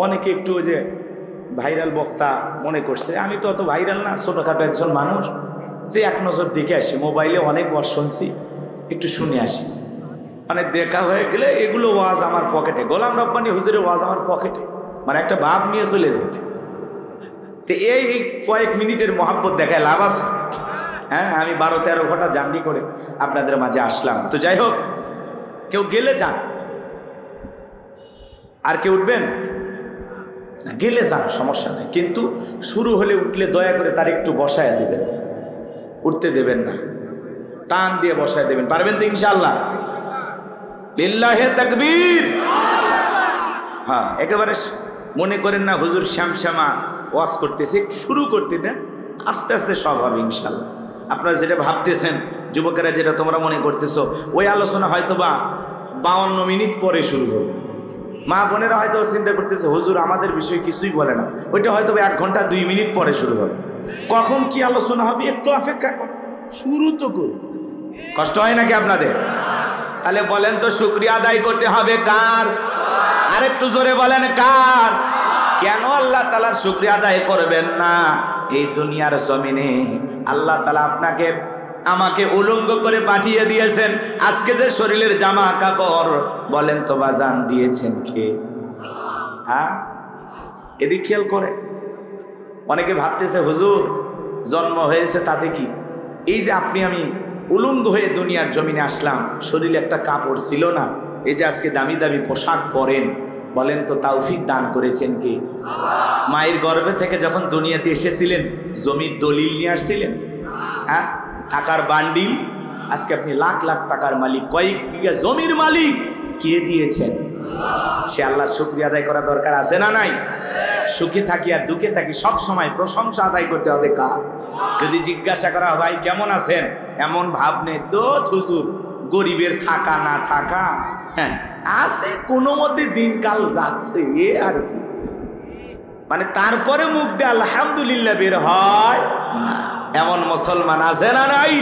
অনেকে একটু ওই যে ভাইরাল বক্তা মনে করছে, আমি তো অত ভাইরাল না, ছোটোখাটো একজন মানুষ, যে এক নজর দেখে আসি, মোবাইলে অনেক ওয়াজ শুনছি, একটু শুনে আসি। মানে দেখা হয়ে গেলে এগুলো ওয়াজ আমার পকেটে, গোলাম রব্বানী হুজুরের ওয়াজ আমার পকেটে, মানে একটা ভাব নিয়ে চলে যেতে। তো এই কয়েক মিনিটের মহাব্বত দেখায় লাভ আছে? হ্যাঁ, আমি 12-13 ঘন্টা জার্নি করে আপনাদের মাঝে আসলাম। তো যাই হোক, কেউ গেলে যান, আর কেউ উঠবেন গেলে যান, সমস্যা নেই, কিন্তু শুরু হলে উঠলে দয়া করে তার একটু বসায় দেবেন, উঠতে দেবেন না, টান দিয়ে বসায় দেবেন। পারবেন তো ইনশাআল্লাহ? লিল্লাহে তাকবীর। হ্যাঁ, একেবারে মনে করেন না হুজুর শ্যামশ্যামা ওয়াজ করতেছে, একটু শুরু করতে দেন, আস্তে আস্তে সব হবে ইনশাআল্লাহ। আপনারা যেটা ভাবতেছেন, যুবকেরা যেটা তোমরা মনে করতেছো, ওই আলোচনা হয়তো বা 52 মিনিট পরে শুরু হবে। মা বোনেরা হয়তো চিন্তা করতেছে হুজুর আমাদের বিষয়ে কিছুই বলে না, ওইটা হয়তো 1 ঘন্টা 2 মিনিট পরে শুরু হবে। কখন কি আলোচনা হবে একটু অপেক্ষা কর, শুরু তো করুন। কষ্ট হয় নাকি আপনাদের? তাহলে বলেন তো শুকরিয়া আদায় করতে হবে কার? আরেকটু জোরে বলেন কার? কেন আল্লাহ তাআলার শুকরিয়া আদায় করবেন না? এই দুনিয়ার জমিনে আল্লাহ তাআলা আপনাকে আমাকে উলঙ্গ করে পাঠিয়ে দিয়েছেন, আজকে যে শরীরের জামা কাপড় বলেন তো বাজান দিয়েছেন কে? হ্যাঁ, এদিক খেয়াল করে। অনেকে ভাবতেছে হুজুর জন্ম হয়েছে তাতে কি, এই যে আপনি আমি উলঙ্গ হয়ে দুনিয়ার জমিনে আসলাম, শরীরে একটা কাপড় ছিল না, এই যে আজকে দামি দামি পোশাক পরেন, বলেন তো তৌফিক দান করেছেন কে? মায়ের গর্ভে থেকে যখন দুনিয়াতে এসেছিলেন জমির দলিল নিয়ে আসছিলেন? হ্যাঁ, টাকার বান্ডিল, আজকে আপনি লাখ লাখ টাকার মালিক, কয়েক বিঘা জমির মালিক, কে দিয়েছেন? সে আল্লাহর শুকরিয়া আদায় করা দরকার আছে না নাই? সুখে থাকি আর দুঃখে থাকি সব সময় প্রশংসা আদায় করতে হবে কার? যদি জিজ্ঞাসা করা ভাই কেমন আছেন, এমন ভাব নেই তো হুজুর গরিবের থাকা না থাকা, হ্যাঁ আছে, কোনো মতে দিনকাল যাচ্ছে, এ আর কি, মানে তারপরে মুখ দিয়ে আলহামদুলিল্লাহ বের হয় না, এমন মুসলমান আছে না নাই?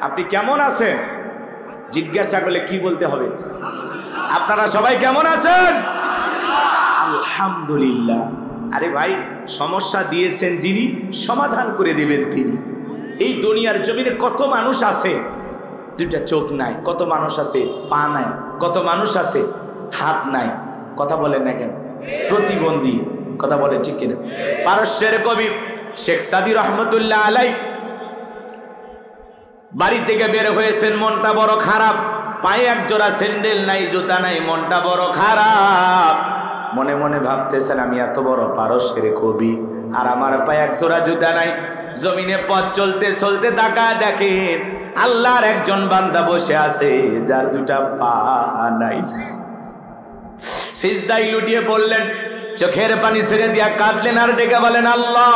আপনি কেমন আছেন জিজ্ঞাসা করলে কি বলতে হবে? আপনারা সবাই কেমন আছেন? আলহামদুলিল্লাহ। আরে ভাই, সমস্যা দিয়েছেন যিনি, সমাধান করে দিবেন তিনি। এই দুনিয়ার জমিনে কত মানুষ আছে দুইটা চোখ নাই, কত মানুষ আছে পা নাই, কত মানুষ আছে হাত নাই, কথা বলেন না কেন? প্রতিবন্ধী, কথা বলে ঠিক কিনা? পারস্যের কবি শেখ সাদী রহমতুল্লাহ আলাই বাড়ি থেকে বের হয়েছেন, মনটা বড় খারাপ, পায়ে এক জোড়া স্যান্ডেল নাই, জুতা নাই, মনটা বড় খারাপ। মনে মনে ভাবতেছেন আমি এত বড় পারস্যের কবি আর আমার পায়ে এক জোড়া জুতা নাই। জমিনে পথ চলতে চলতে তাকায় দেখেন আল্লাহর একজন বান্দা বসে আছে যার দুটা পা নাই। সিজদায় লুটিয়ে পড়লেন, চোখের পানি ছেড়ে দিয়া কাঁদলেন আর ডেকে বলেন আল্লাহ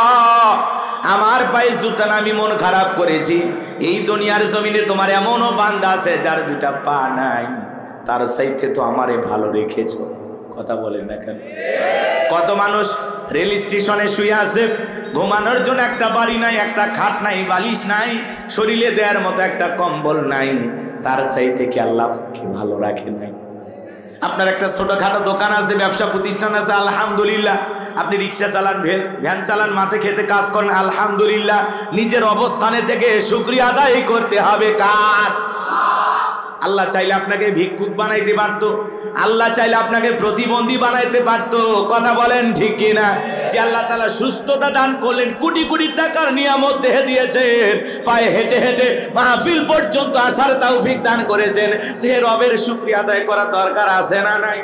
আমার পায়ে জুতা না, আমি মন খারাপ করেছি, এই দুনিয়ার জমিনে তোমার এমনও বান্দা আছে যার দুটা পা নাই, তার চাইতে তো আমারে ভালো রেখেছো, কথা বলেন না কেন? কত মানুষ রেল স্টেশনে শুয়ে আছে, ঘুমানোর জন্য একটা বাড়ি নাই, একটা খাট নাই, বালিশ নাই, শরীরে দেওয়ার মতো একটা কম্বল নাই, তার চাইতে কি আল্লাহ আপনাকে ভালো রাখে নাই? আপনার একটা ছোটখাটো দোকান আছে, ব্যবসা প্রতিষ্ঠান আছে, আলহামদুলিল্লাহ। আপনি রিক্সা চালান, ভ্যান চালান, মাঠে খেতে কাজ করেন, আলহামদুলিল্লাহ। নিজের অবস্থানে থেকে শুকরিয়া আদায় করতে হবে কার? আল্লাহ চাইলে আপনাকে ভিক্ষুক বানাইতে পারত, আল্লাহ চাইলে আপনাকে প্রতিবন্ধী বানাইতে পারত, কথা বলেন ঠিক কিনা? যে আল্লাহ তাআলা সুস্থতা দান করলেন, কোটি কোটি টাকার নিয়ামত দেহে দিয়েছেন, পায়ে হেঁটে হেঁটে মাহফিল পর্যন্ত আসার তৌফিক দান করেছেন, সে রবের শুকরিয়া আদায় করা দরকার আছে না নাই?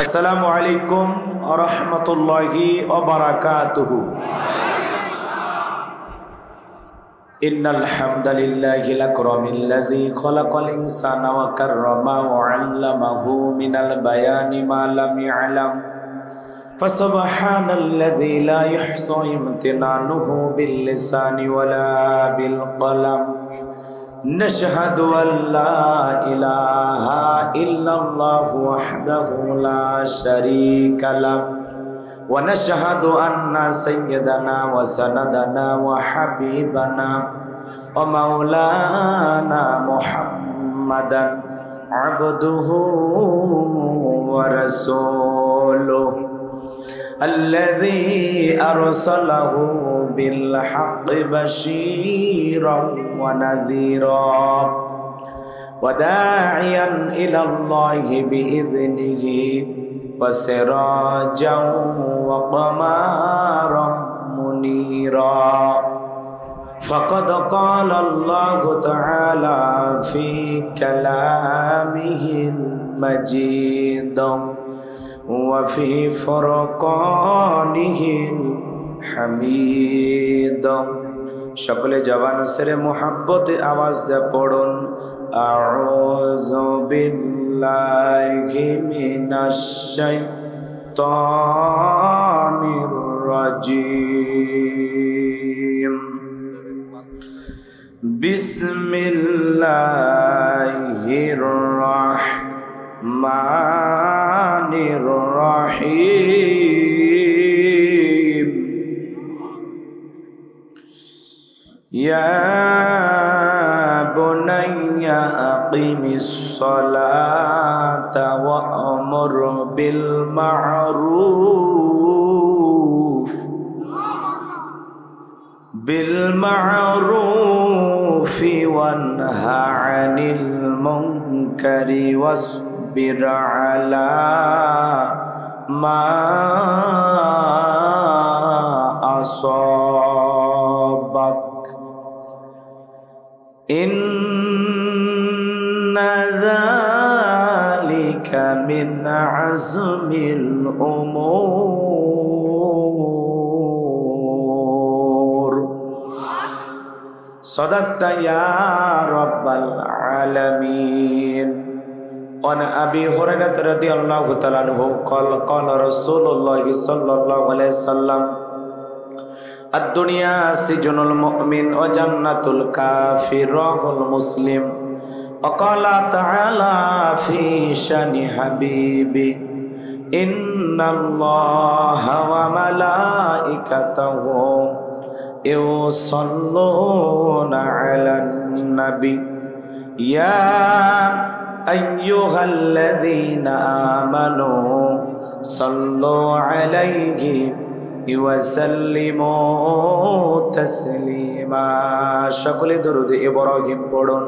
আসসালামু আলাইকুম ওয়া রাহমাতুল্লাহি ওয়া বারাকাতুহু। ইন্নাল হামদালিল্লাহিল আকরামিল্লাযী খালাকাল ইনসানা ওয়া কাররামাহু ওয়া 'আল্লামাহু মিনাল বায়ানি মা লাম ইয়ালাম ফাসুবহানাল্লাযী লা ইহসা ইমতিনানুহু বিল লিসানি ওয়ালা বিল কলাম নাশহাদু আল্লা ইলাহা ইল্লাল্লাহু ওয়াহদাহু লা শারীকা লাহু ونشهد أن سيدنا وسندنا وحبيبنا ومولانا محمدا عبده ورسوله الذي أرسله بالحق بشيرا ونذيرا وداعيا إلى الله بإذنه وسراجا وقمارا منيرا فقد قال الله تعالى في كلامه المجيد وفي فرقانه الحميد সকলে জবান সেরে মোহাব্বতে আওয়াজ দিয়ে পড়ুন আউযু বিল্লাহি মিনাশ শাইতানির রাজিম বিসমিল্লাহির রাহমানির রাহিম ইয়া বুনাইয়া আকিমিস সালাতা ওয়া'মুর বিল মা'রুফ ওয়ানহা আনিল মুনকারি ওয়াসবির আলা মা আসাবাক ইন্না যালিকা মিন আযমিল উমুর সাদাকতা ইয়া রাব্বাল আলামিন عن أبي هريرة رضي الله تعالى عنه قال قال رسول الله صلى الله عليه وسلم الدنيا سجن المؤمن وجنة الكافر رواه المسلم وقال تعالى في شأن حبيبي إن الله وملائكته يصلون على النبي يا أيها الذين آمنوا صلوا عليه وسلموا تسليما شكل درود إبراهيم পড়ুন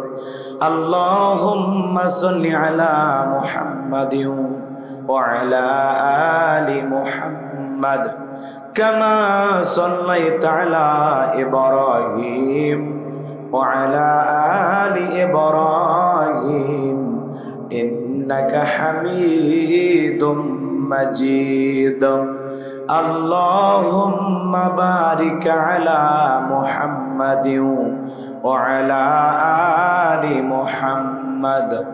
اللهم صل على محمد وعلى آل محمد كما صليت على إبراهيم وعلى آل إبراهيم إنك حميد مجيد اللهم بارك على محمد وعلى آل محمد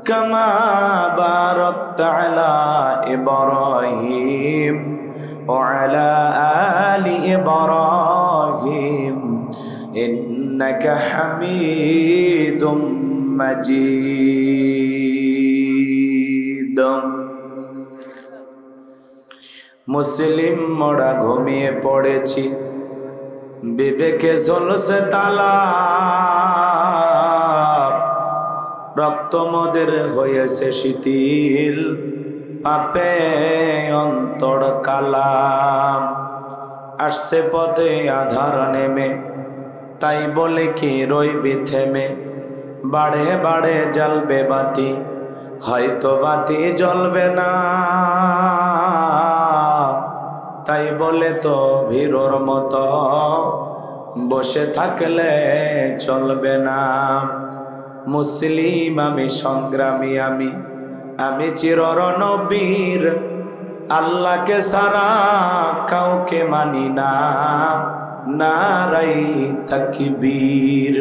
كما باركت على إبراهيم وعلى آل إبراهيم إنك حميد مجيد মুসলিম মোরা ঘুমিয়ে পড়েছি বিবেকে ঝলসে তালা রক্ত মোদের হয়েছে শিথিল পাপে অন্তর কালা আসছে পথে আধার নেমে তাই বলে কি রইবি থেমে বাড়ে বাড়ে জ্বলবে বাতি হয়তো বাতি জ্বলবে না তাই বলে তো ভিড়র মতো বসে থাকলে চলবে না মুসলিম আমি সংগ্রামী আমি চির রণবীর আল্লাহকে সারা কাউকে মানি না নারাই তাকবীর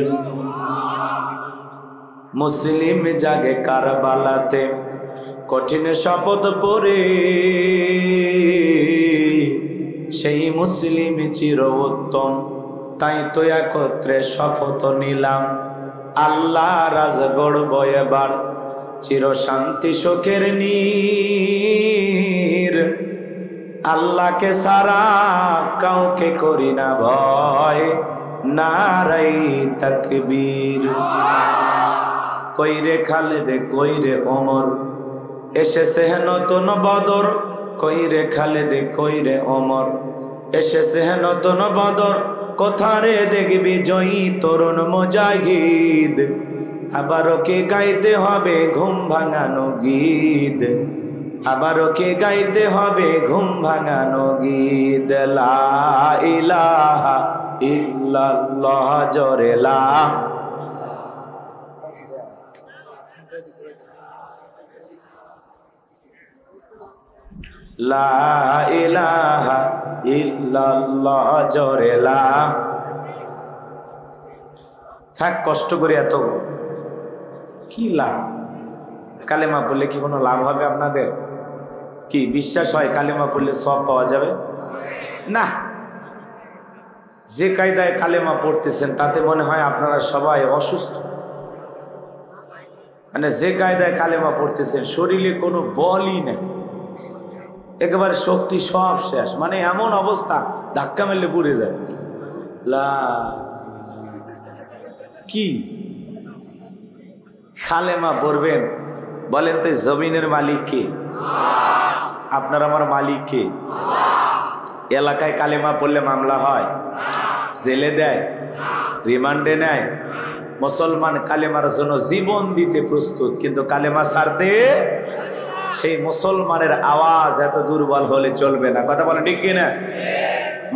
মুসলিম জাগে কারবালাতে কঠিন শপথ পরে সেই মুসলিম চির উত্তম তাই তো একত্রে শপথ নিলাম আল্লাহ রাজ গড়ব এবার চির শান্তি সুখের নীর আল্লাহকে সারা কাউকে করি না ভয় নারাই তাকবীর কইরে খালেদ কইরে ওমর, এসেছে নতুন বদর, কইরে খালেদ কইরে ওমর, এসেছে নতুন বদর, কোথারে দেখবি জয়ী তরুণ মুজাহিদ, আবারও কে গাইতে হবে ঘুম ভাঙানো গীত, আবারও কে গাইতে হবে ঘুম ভাঙানো গীত। লা ইলাহা ইল্লাল্লাহ জোরে লা, লা ইলাহা ইল্লাল্লাহ জোরে লা। থাক কষ্ট করে এত কি লাভ? কালেমা পড়লে কি কোনো লাভ হবে আপনাদের? কি বিশ্বাস হয় কালেমা পড়লে সব পাওয়া যাবে? না। যে কায়দায় কালেমা পড়তেছেন তাতে মনে হয় আপনারা সবাই অসুস্থ। মানে যে কায়দায় কালেমা পড়তেছেন শরীরে কোনো বলই নেই, একেবারে শক্তি সব শেষ, মানে এমন অবস্থা ধাক্কা মেরলে পড়ে যায়। লা কি কালেমা পড়বেন? বলেন তো জমিনের মালিক কে? আপনার আমার মালিক কে? এলাকায় কালেমা পড়লে মামলা হয়, জেলে দেয়, রিমান্ডে নেয়। মুসলমান কালেমার জন্য জীবন দিতে প্রস্তুত, কিন্তু কালেমা ছাড়তে সেই মুসলমানের আওয়াজ এত দুর্বল হলে চলবে না। কথা বলেন ঠিক কিনা?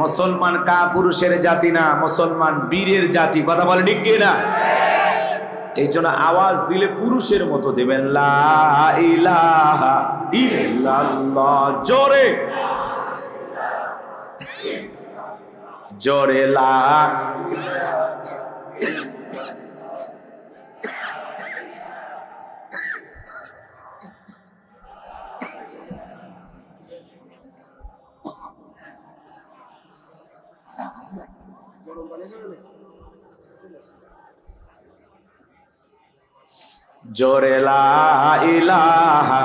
মুসলমান কা পুরুষের জাতি না, মুসলমান বীরের জাতি। কথা বলেন ঠিক কিনা? এই জন্য আওয়াজ দিলে পুরুষের মতো দেবেন, লা ইলাহা ইল্লাল্লাহ জোরে জোরে লা। জোরে লা ইলাহা,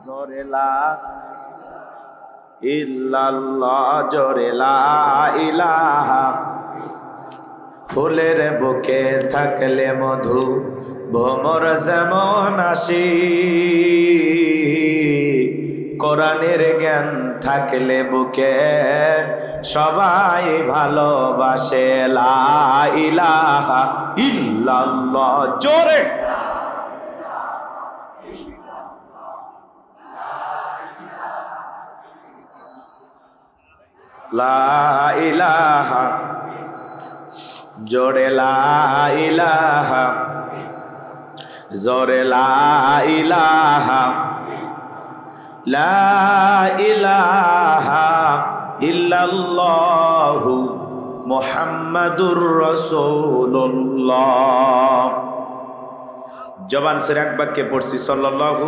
জোরে লা ইল্লাল্লাহ জোরে লা ইলাহা। ফুলের বুকে থাকলে মধু, ভ্রমর যেমন আসি, কোরআনের জ্ঞান থাকলে বুকে সবাই ভালোবাসে। লা ইলাহা ইল্লাল্লাহ জোরে, লা ইলাহা জোরে লা ইলাহা জোরে লা ইলাহা, লা ইলাহা ইল্লাল্লাহু মুহাম্মাদুর রাসূলুল্লাহ। জবান সে এক বাক্যে পড়ছি সাল্লাল্লাহু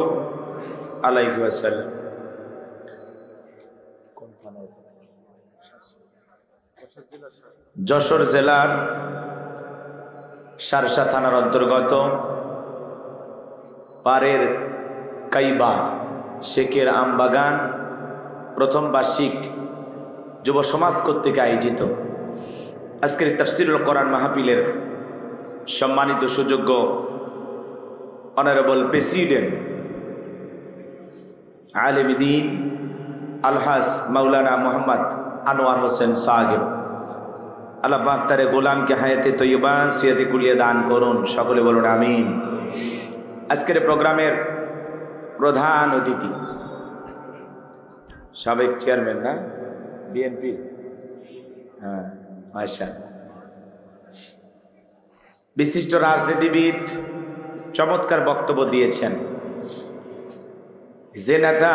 আলাইহি ওয়াসাল্লাম। যশোর জেলার সারসা থানার অন্তর্গত পারের কাইবা শেখের আমবাগান প্রথম বার্ষিক যুব সমাজ কর্তৃক আয়োজিত আজকের তাফসিরুল কোরআন মাহফিলের সম্মানিত সুযোগ্য অনারেবল প্রেসিডেন্ট আলেম দ্বীন আলহাজ মাওলানা মোহাম্মদ আনোয়ার হোসেন সাহেব, আল্লাহ পাক তার গোলামকে হায়াতে তৈয়বা সিয়াতে কুলিয়া দান করুন, সকলে বলুন আমিন। আজকের প্রোগ্রামের প্রধান অতিথি সাবেক চেয়ারম্যান না বিএনপি, হ্যাঁ মাশাআল্লাহ, বিশিষ্ট রাজনীতিবিদ, চমৎকার বক্তব্য দিয়েছেন। যে নেতা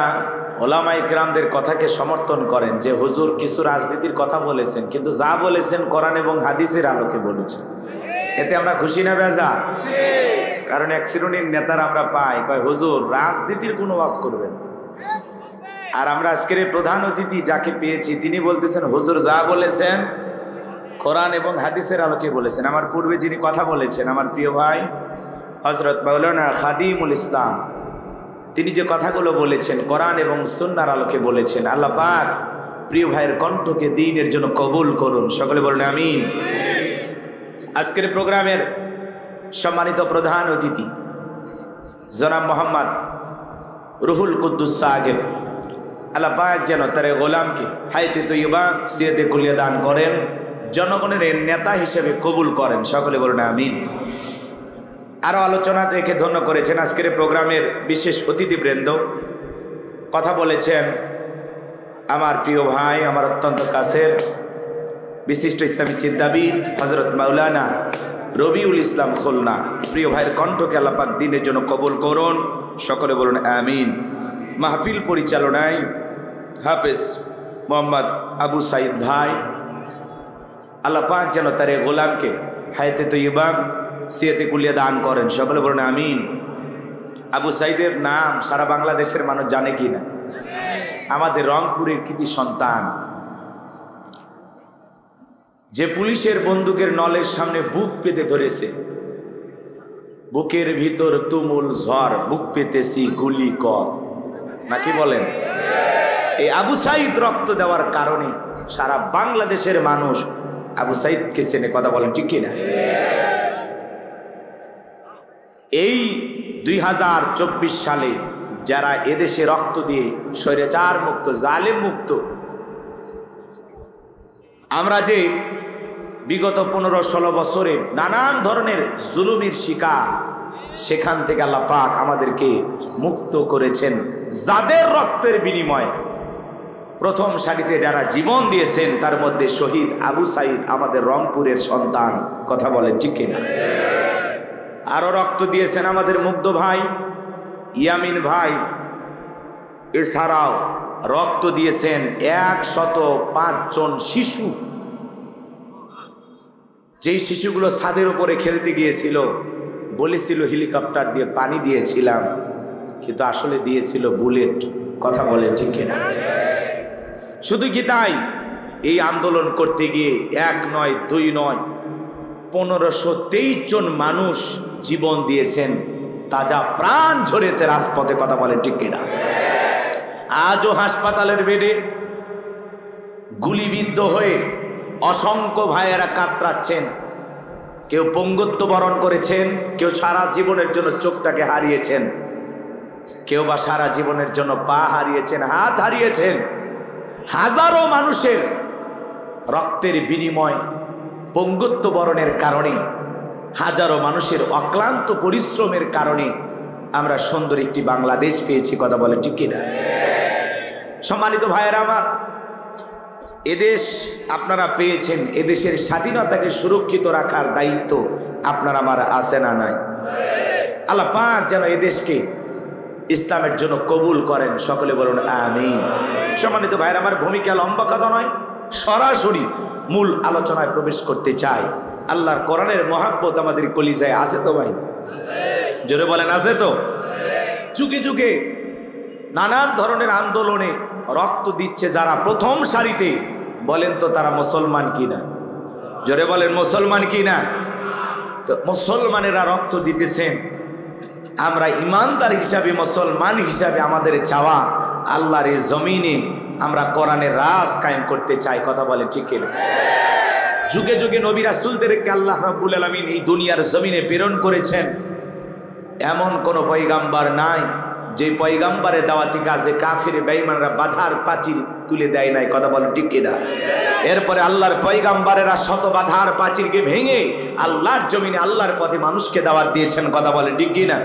ওলামায়ে কেরামদের কথাকে সমর্থন করেন যে হুজুর কিছু রাজনীতির কথা বলেছেন, কিন্তু যা বলেছেন কোরআন এবং হাদিসের আলোকে বলেছেন, এতে আমরা খুশি না বেজা? কারণ এক শ্রেণীর নেতারা আমরা পাই কয় হুজুর রাজনীতির কোনো ওয়াজ করবেন, আর আমরা আজকের প্রধান অতিথি যাকে পেয়েছি তিনি বলতেছেন হুজুর যা বলেছেন কোরআন এবং হাদিসের আলোকে বলেছেন। আমার পূর্বে যিনি কথা বলেছেন আমার প্রিয় ভাই হযরত মাওলানা খাদিমুল ইসলাম, তিনি যে কথাগুলো বলেছেন কোরআন এবং সুন্নাহর আলোকে বলেছেন। আল্লাহ পাক প্রিয় ভাইয়ের কণ্ঠকে দ্বীনের জন্য কবুল করুন, সকলে বলুন আমিন। আজকের প্রোগ্রামের সম্মানিত প্রধান অতিথি জনাব মোহাম্মদ রুহুল কুদ্দুস সাহেব, আল্লাহ পাক যেন তার গোলামকে হায়াতে তৈয়বা সিয়াতে কুলিয়া দান করেন, জনগণের নেতা হিসেবে কবুল করেন। সকলে বলুন আমিন। আরও আলোচনা রেখে ধন্য করেছেন আজকের প্রোগ্রামের বিশেষ অতিথিবৃন্দ। কথা বলেছেন আমার প্রিয় ভাই, আমার অত্যন্ত কাছের বিশিষ্ট ইসলামী চিন্তাবিদ হযরত মাওলানা রবিউল ইসলাম খুলনা। প্রিয় ভাইয়ের কণ্ঠকে আল্লাহ পাক দ্বীনের জন্য কবুল করুন। সকলে বলুন আমিন। মাহফিল পরিচালনায় হাফেজ মোহাম্মদ আবু সাইদ ভাই, আল্লাহ পাক যেন তার গোলামকে হায়াতে তৈয়বা সিয়াতে কুলিয়া দান করেন। সকলে বলুন আমিন। আবু সাইদের নাম সারা বাংলাদেশের মানুষ জানে কি না? আমাদের রংপুরের কৃতি সন্তান, যে পুলিশের বন্দুকের নলের সামনে বুক পেতে ধরেছে, বুকের ভিতর তুমুল ঝড়, বুক পেতেছি গুলি কর, নাকি বলেন? এই আবু সাইদ রক্ত দেওয়ার কারণে সারা বাংলাদেশের মানুষ আবু সাইদকে চেনে। কথা বলেন ঠিক কিনা? এই 2024 সালে যারা এদেশে রক্ত দিয়ে স্বৈরাচার মুক্ত, জালেম মুক্ত, আমরা যে বিগত 15-16 বছরে নানান ধরনের জুলুমের শিকার, সেখান থেকে আল্লাহ পাক আমাদেরকে মুক্ত করেছেন। যাদের রক্তের বিনিময়ে প্রথম সারিতে যারা জীবন দিয়েছেন, তার মধ্যে শহীদ আবু সাইদ আমাদের রংপুরের সন্তান। কথা বলেন ঠিক কিনা? আরো রক্ত দিয়েছেন আমাদের মুগ্ধ ভাই, ইয়ামিন ভাই, এছাড়াও রক্ত দিয়েছেন 105 জন শিশু। যেই শিশুগুলো ছাদের উপরে খেলতে গিয়েছিল, বলেছিল হেলিকপ্টার দিয়ে পানি দিয়েছিলাম, কিন্তু আসলে দিয়েছিল বুলেট। কথা বলেন ঠিক কিনা? শুধু কি তাই, এই আন্দোলন করতে গিয়ে 1 নয় 2 নয় 1523 জন মানুষ জীবন দিয়েছেন, তাজা প্রাণ ঝরেছে রাজপথে। কথা বলেন ঠিক কিনা? আজও হাসপাতালের বেডে গুলিবিদ্ধ হয়ে অসংখ্য ভাইয়েরা কাতরাচ্ছেন। কেউ পঙ্গুত্ব বরণ করেছেন, কেউ সারা জীবনের জন্য চোখটাকে হারিয়েছেন, কেউ বা সারা জীবনের জন্য পা হারিয়েছেন, হাত হারিয়েছেন। হাজারো মানুষের রক্তের বিনিময়, পঙ্গুত্ব বরণের কারণে, হাজারো মানুষের অক্লান্ত পরিশ্রমের কারণে আমরা সুন্দর একটি বাংলাদেশ পেয়েছি। কথা বলে ঠিক কিনা? সম্মানিত ভাইয়েরা আমার, এদেশ আপনারা পেয়েছেন, এদেশের স্বাধীনতাকে সুরক্ষিত রাখার দায়িত্ব আপনার আমার আছে না নাই? আল্লাহ পাক যেন এদেশকে ইসলামের জন্য কবুল করেন। সকলে বলুন আমিন। সম্মানিত ভাইয়েরা আমার, ভূমিকা লম্বা কথা নয়, সরাসরি মূল আলোচনায় প্রবেশ করতে চাই। আল্লাহর কোরআনের মহাব্বত আমাদের কলিজায় আছে তো ভাই? জোরে বলেন আছে তো? যুগে যুগে নানান ধরনের আন্দোলনে রক্ত দিচ্ছে যারা প্রথম সারিতে, বলেন তো তারা মুসলমান কিনা? জোরে বলেন মুসলমান কিনা? তো মুসলমানেরা রক্ত দিতেছেন, আমরা ইমানদার হিসাবে, মুসলমান হিসাবে আমাদের চাওয়া আল্লাহর এই জমিনে আমরা কোরআনের রাজ কায়েম করতে চাই। কথা বলেন ঠিক কিনা? যুগে যুগে নবী রাসূলদেরকে আল্লাহ রাব্বুল আলামিন এই দুনিয়ার জমিনে প্রেরণ করেছেন। এমন কোন পয়গাম্বার নাই যে পয়গাম্বারের দাওয়াতি কাজে কাফির বেঈমানরা বাধার প্রাচীর তুলে দেয় নাই। কথা বলেন ঠিক কিনা? এরপরে আল্লাহর পয়গাম্বারেরা শত বাধার প্রাচীরকে ভেঙে আল্লাহর জমিনে আল্লাহর পথে মানুষকে দাওয়াত দিয়েছেন। কথা বলেন ঠিক কিনা?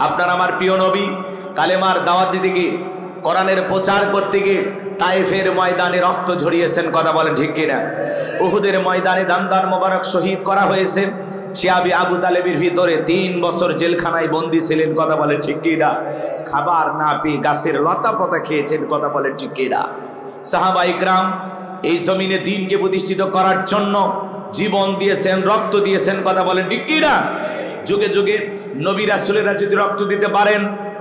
আপনার আমার প্রিয় নবী কালেমার দাওয়াত দিতে গিয়ে, কোরআনের প্রচার করতে গিয়ে তায়েফের ময়দানে রক্ত ঝরিয়েছেন। কথা বলেন ঠিক কিনা? উহুদের ময়দানে দান মোবারক শহীদ করা হয়েছে। শিয়াবি আবু তালেবের ভিতরে 3 বছর জেলখানায় বন্দী ছিলেন। কথা বলেন ঠিক কিনা? খাবার না পেয়ে গাছের লতা পাতা খেয়েছেন। কথা বলেন ঠিক কিনা? সাহাবা ইকরাম এই জমিনে দ্বীনকে প্রতিষ্ঠিত করার জন্য জীবন দিয়েছেন, রক্ত দিয়েছেন। কথা বলেন ঠিক কিনা? যুগে যুগে নবী রাসূলেরা যদি রক্ত দিতে পারেন,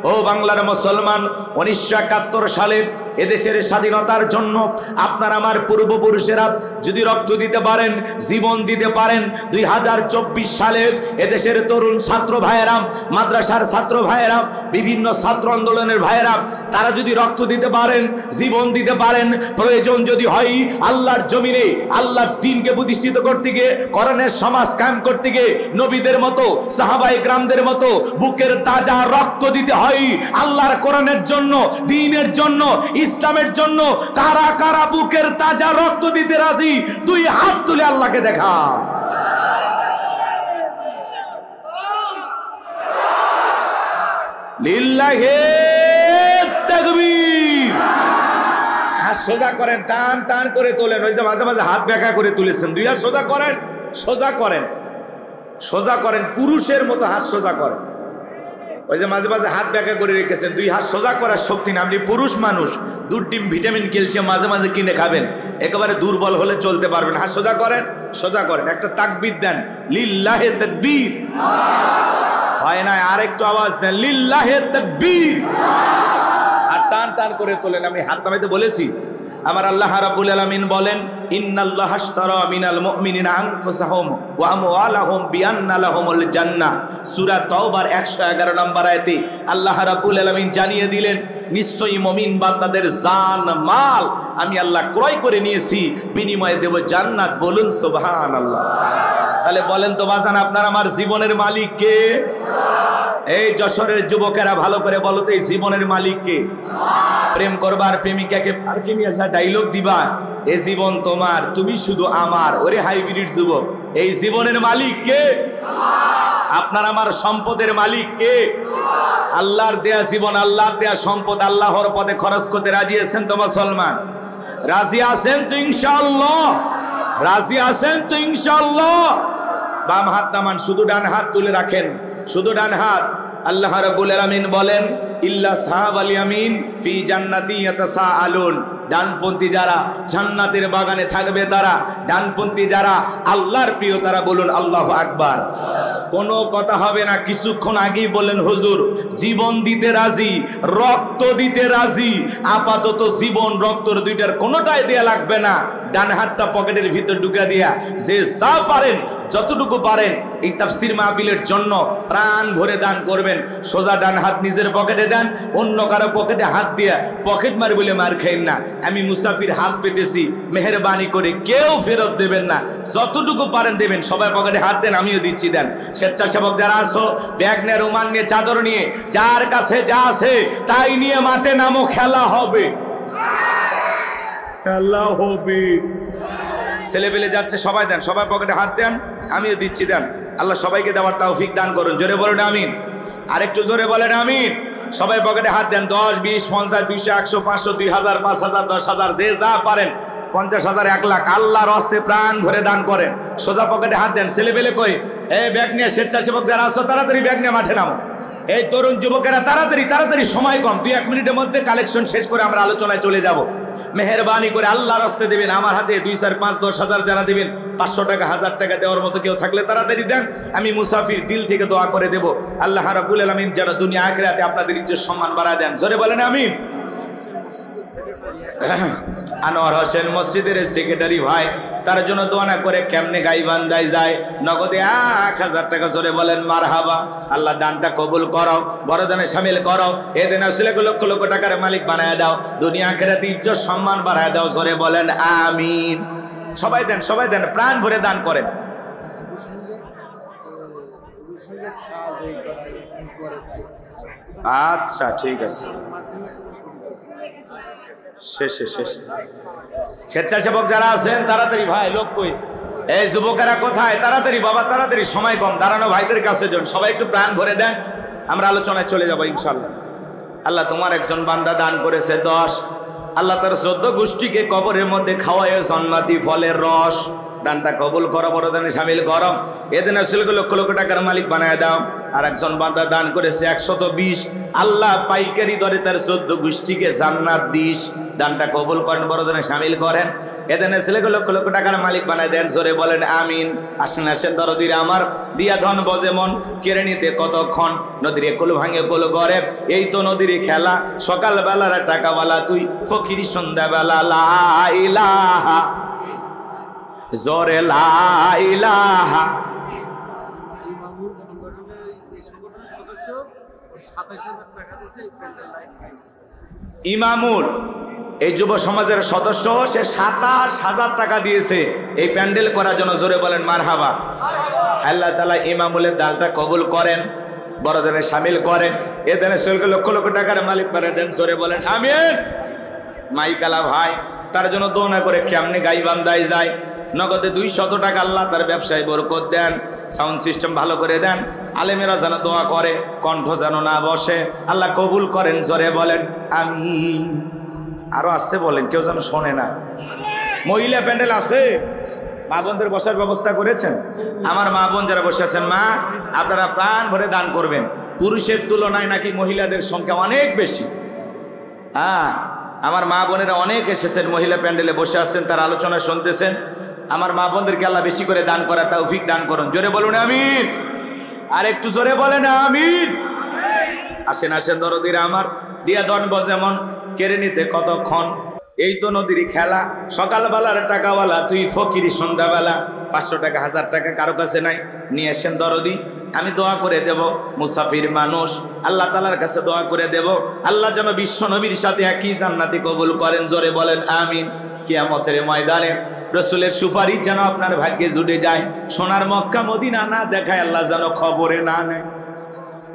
ও বাংলার মুসলমান, 1971 সালে এদেশের স্বাধীনতার জন্য আপনার আমার পূর্বপুরুষেরা যদি রক্ত দিতে পারেন, জীবন দিতে পারেন, 2024 সালে এদেশের তরুণ ছাত্র ভাইয়েরা, মাদ্রাসার ছাত্র ভাইয়েরা, বিভিন্ন ছাত্র আন্দোলনের ভাইয়েরা, তারা যদি রক্ত দিতে পারেন, জীবন দিতে পারেন, প্রয়োজন যদি হয় আল্লাহর জমিনে আল্লাহর দ্বীনকে প্রতিষ্ঠিত করতে গিয়ে, কোরআনের সমাজ কায়েম করতে গিয়ে নবীদের মতো, সাহাবায়ে কেরামদের মতো বুকের তাজা রক্ত দিতে হয় আল্লাহর কোরআনের জন্য, দ্বীনের জন্য, ইসলামের জন্য। কারা কারা বুকের তাজা রক্ত দিতে রাজি? দুই হাত তুলে আল্লাহকে দেখা। লিল্লাহি তাকবীর। হাত সোজা করেন, টান টান করে তোলেন। ওই যে মাঝে মাঝে হাত বেঁকা করে তুলেছেন, দুই হাত সোজা করেন, সোজা করেন, সোজা করেন, পুরুষের মতো হাত সোজা করেন। ওই যে মাঝে মাঝে হাত বেঁকা করে রেখেছেন, দুই হাত সোজা করার শক্তি না। আপনি পুরুষ মানুষ, দুধ ডিম ভিটামিন ক্যালসিয়াম মাঝে মাঝে কিনে খাবেন, একেবারে দুর্বল হলে চলতে পারবেন। হাত সোজা করেন, সোজা করেন, একটা তাকবীর দেন, লিল্লাহি তাকবীর। হয় না, আরেকটু আওয়াজ দেন, লিল্লাহি তাকবীর। আর টান টান করে তোলেন। আমি হাত নামাইতে বলেছি। আমার আল্লাহ রাব্বুল আলামিন বলেন, ইন্নাল্লাহা আশতারা মিনাল মুমিনিনা আনফুসাহুম ওয়া আমওয়ালাহুম বিআন্না লাহুমুল জান্নাহ। সূরা তাওবার 111 নম্বর আয়াতে আল্লাহ রাব্বুল আলামিন জানিয়ে দিলেন, নিশ্চয়ই মুমিন বান্দাদের জান মাল আমি আল্লাহ ক্রয় করে নিয়েছি, বিনিময়ে দেব জান্নাত। বলুন সুবহানাল্লাহ। তাহলে বলেন তো বাজান, আপনার আমার জীবনের মালিক কে? এই যশোরের যুবকেরা ভালো করে বলো তো, এই জীবনের মালিক কে? প্রেম করবার প্রেমিকাকে পার্কে নিয়ে যা ডায়লগ দিবা, এ জীবন তোমার, তুমি শুধু আমার। ওরে হাইব্রিড যুবক, এই জীবনের মালিক কে? আপনার আমার সম্পদের মালিক কে? আল্লাহর দেয়া জীবন, আল্লাহর দেয়া সম্পদ আল্লাহর পথে খরচ করতে রাজি আছেন তো মুসলমান? রাজি আছেন তো ইনশাআল্লাহ? রাজি আছেন তো ইনশাআল্লাহ? বাম হাত নামান, শুধু ডান হাত তুলে রাখেন, শুধু ডান হাত। আল্লাহ রাব্বুল আলামিন বলেন, ইল্লা সাহাবাল ইয়ামিন ফি জান্নাতি ইয়াতাসাআলুন। ডানপন্থী যারা জান্নাতের বাগানে থাকবে, তারা ডানপন্থী যারা আল্লাহর প্রিয়, তারা বলুন আল্লাহু আকবার। কোনো কথা হবে না। কিছুক্ষণ আগেই বলেন হুজুর জীবন দিতে রাজি, রক্ত দিতে রাজি। আপাতত জীবন রক্তর দুইটার কোনোটাই দেয়া লাগবে না। ডান হাতটা পকেটের ভিতর ঢুকে দিয়া যে যা পারেন, যতটুকু পারেন এই তাফসীর মাহফিলের জন্য প্রাণ ভরে দান করবেন। সোজা ডান হাত নিজের পকেটে দেন, অন্য কারো পকেটে হাত দিয়া পকেট মার বলে মার খাইন না। আমি মুসাফির, হাত পেতেছি, মেহেরবানি করে কেউ ফেরত দেবেন না। যতটুকু পারেন দেবেন। সবাই পকেটে হাত দেন, আমিও দিচ্ছি, দেন। স্বেচ্ছাসেবক যারা আছো, ব্যাগ নিয়ে, রুমাল নিয়ে, চাদর নিয়ে, যার কাছে যা আছে তাই নিয়ে মাঠে নামো, খেলা হবে, খেলা হবে। ছেলে পেলে যাচ্ছে, সবাই দেন, সবাই পকেটে হাত দেন, আমিও দিচ্ছি, দেন। আল্লাহ সবাইকে দেওয়ার তৌফিক দান করুন। জোরে বলেন আমিন। আরেকটু জোরে বলেন আমিন। সবাই পকেটে হাত দেন। 10, 20, 50, 200, 100, 500, 2000, 5000, 10,000, যে যা পারেন, 50,000, 1 লাখ আল্লাহর হস্তে প্রাণ ভরে দান করেন। সোজা পকেটে হাত দেন। ছেলে পেলে কই? এই ব্যাগ নিয়ে, স্বেচ্ছাসেবক যারা আছো তাড়াতাড়ি ব্যাগ নিয়ে মাঠে নামো। এই তরুণ যুবকেরা তাড়াতাড়ি তাড়াতাড়ি, সময় কম, 2-1 মিনিটের মধ্যে কালেকশন শেষ করে আমরা আলোচনায় চলে যাব। মেহেরবানি করে আল্লাহর হস্তে দেবেন। আমার হাতে 2, 4, 5, 10,000 যারা দেবেন, 500 টাকা, 1000 টাকা দেওয়ার মতো কেউ থাকলে তাড়াতাড়ি দেন। আমি মুসাফির, দিল থেকে দোয়া করে দেব আল্লাহ রাব্বুল আলামিন যেন দুনিয়া আখিরাতে আপনাদের ইজ্জত সম্মান বাড়ায় দেন। জোরে বলেন আমিন। আনোয়ার হোসেন মসজিদের সেক্রেটারি ভাই, তার জন্য দোয়া না করে কেমনে গাইবান্ধায় যায়, নগদে 1000 টাকা। জোরে বলেন মারহাবা। আল্লাহ দানটা কবুল করো, বড় দানে শামিল করো। এই দিনে আসলে লক্ষ লক্ষ টাকার মালিক বানায় দাও, দুনিয়া আখিরাতে ইজ্জত সম্মান বাড়ায় দাও। জোরে বলেন আমিন। সবাই দেন, সবাই দেন, প্রাণ ভরে দান করেন। আচ্ছা ঠিক আছে, শেষে শেষে। স্বেচ্ছাসেবক যারা আছেন তাড়াতাড়ি, ভাই লোক কই? এই যুবকেরা কোথায়? তাড়াতাড়ি বাবা, তাড়াতাড়ি, সময় কম। দাঁড়ানো ভাইদের কাছে যান, সবাই একটু প্রাণ ভরে দেন, আমরা আলোচনায় চলে যাবো ইনশাল্লাহ। আল্লাহ তোমার একজন বান্দা দান করেছে 10। আল্লাহ তার 14 গোষ্ঠীকে কবরের মধ্যে খাওয়ায় জান্নাতি ফলের রস। দানটা কবুল করো, বড় দানে শামিল করো। এদিন রাসূলকে লক্ষ লক্ষ টাকার মালিক বানায় দাও। আর একজন বান্দা দান করেছে 120, আল্লাহ পাইকারি দরে তার 14 গোষ্ঠীকে জান্নাত দিস। দানটা কবুল করেন, বড় দানে শামিল করেন। এদিন রাসূলকে লক্ষ লক্ষ টাকার মালিক বানায় দেন। জোরে বলেন আমিন। আসেন আসেন দরদিরা আমার, দিয়া ধন বজে মন, কেড়ে নিতে কতক্ষণ। নদীর কোল ভাঙে কোল গড়ে, এই তো নদীর খেলা। সকাল বেলার টাকাওয়ালা তুই, ফকির সন্ধ্যাবেলা। লা ইলাহা, জোরে লা ইলাহা। ইমামুল এই যুব সমাজের সদস্য, সে 27,000 টাকা দিয়েছে এই প্যান্ডেল করার জন্য। জোরে বলেন মারহাবা। আল্লাহ তাআলা ইমামুলের দালটা কবুল করেন, বড়দের শামিল করেন। এ দেনে সলকে লক্ষ লক্ষ টাকার মালিক করে দেন। জোরে বলেন আমিন। মাইকালা ভাই তার জন্য দোয়া করে কেমনে গাইবান্ধায় যায়। নগদে 200 টাকা আল্লাহ তার ব্যবসায় বরকত দেন, সাউন্ড সিস্টেম ভালো করে দেন। আলেমেরা যেন দোয়া করে, কণ্ঠ যেন না বসে, আল্লাহ কবুল করেন। জোরে বলেন আমিন। আরো আসতে বলেন, কেউ যেন শোনে না। মহিলা প্যান্ডেল আছে, মা বোনদের বসার ব্যবস্থা করেছেন। আমার মা বোন যারা বসে আছেন, মা আপনারা প্রাণ ভরে দান করবেন। পুরুষের তুলনায় নাকি মহিলাদের সংখ্যা অনেক বেশি। হ্যাঁ, আমার মা বোনেরা অনেক এসেছেন, মহিলা প্যান্ডেলে বসে আছেন, তার আলোচনা শুনতেছেন। আমার মা বোনদেরকে আল্লাহ বেশি করে দান করার তৌফিক দান করুন। জোরে বলুন আমিন। আর একটু জোরে বলেন আমিন। আসেন আসেন দরদিরা আমার, দিয়া দন বজেমন, কেড়ে নিতে কতক্ষণ। এই তো নদীর খেলা। সকালবেলার টাকাওয়ালা তুই, ফকিরি সন্ধ্যাবেলা। 500 টাকা 1000 টাকা কারো কাছে নাই, নিয়ে আসেন দরদি। আমি দোয়া করে দেব, মুসাফির মানুষ, আল্লাহ তাআলার কাছে দোয়া করে দেব, আল্লাহ যেন বিশ্ব নবীর সাথে একই জান্নাতি কবুল করেন। জোরে বলেন আমিন। কিয়ামতের ময়দানে রাসূলের সুপারিশ যেন আপনার ভাগ্যে জুড়ে যায়। সোনার মক্কা মদিনা না দেখায় আল্লাহ যেন খবরে না নেয়।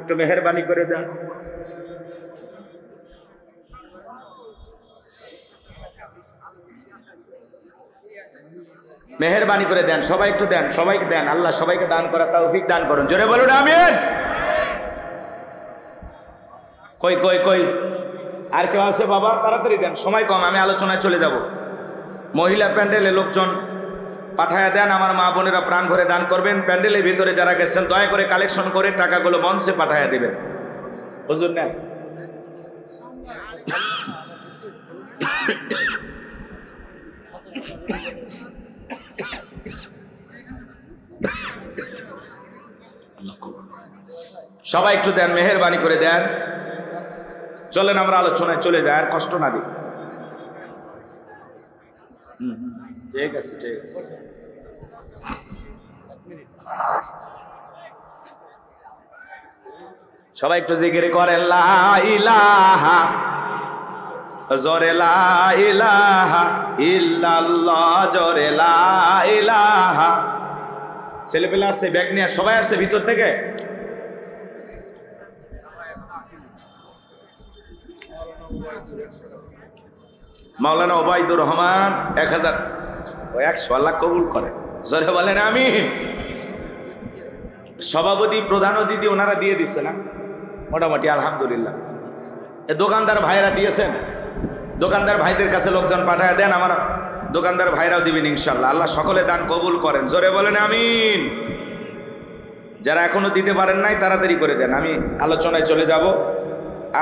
একটু মেহেরবানি করে দেন। মেহেরবানি করে দেন, সবাই একটু দেন, সবাইকে দেন। আল্লাহ সবাইকে দান করার তৌফিক দান করুন। জোরে বলুন আমিন। কই কই কই আর কেউ আছে বাবা? তাড়াতাড়ি দেন, সময় কম, আমি আলোচনায় চলে যাব। মহিলা প্যান্ডেলে লোকজন পাঠায়া দেন। আমার মা বোনেরা প্রাণ ভরে দান করবেন। প্যান্ডেলের ভিতরে যারা গেছেন দয়া করে কালেকশন করে টাকাগুলো মঞ্চে পাঠায়া দিবেন। হুজুর নেন। সবাই একটু দেন, মেহেরবানি করে দেন। চলেন আমরা আলোচনায় চলে যাই, আর কষ্ট না দিই। ঠিক আছে ঠিক আছে। সবাই একটু জিকির করেন লা ইলাহা, জোরে লা ইলাহা ইল্লাল্লাহ, জোরে লা ইলাহা। ছেলেপেলে আসছে, ব্যাগ নিয়ে সবাই আসছে ভিতর থেকে। মাওলানা ওবায়দুর রহমান 1000, 100 আল্লাহ কবুল করে। জোরে বলেন আমিন। সভাপতি প্রধান অতিথি ওনারা দিয়ে দিচ্ছে না মোটামুটি, আলহামদুলিল্লাহ। দোকানদার ভাইরা দিয়েছেন, দোকানদার ভাইদের কাছে লোকজন পাঠায় দেন। আমার দোকানদার ভাইরাও দিবেন ইনশাল্লাহ। আল্লাহ সকলে দান কবুল করেন। জোরে বলেন আমিন। যারা এখনো দিতে পারেন নাই তাড়াতাড়ি করে দেন, আমি আলোচনায় চলে যাব,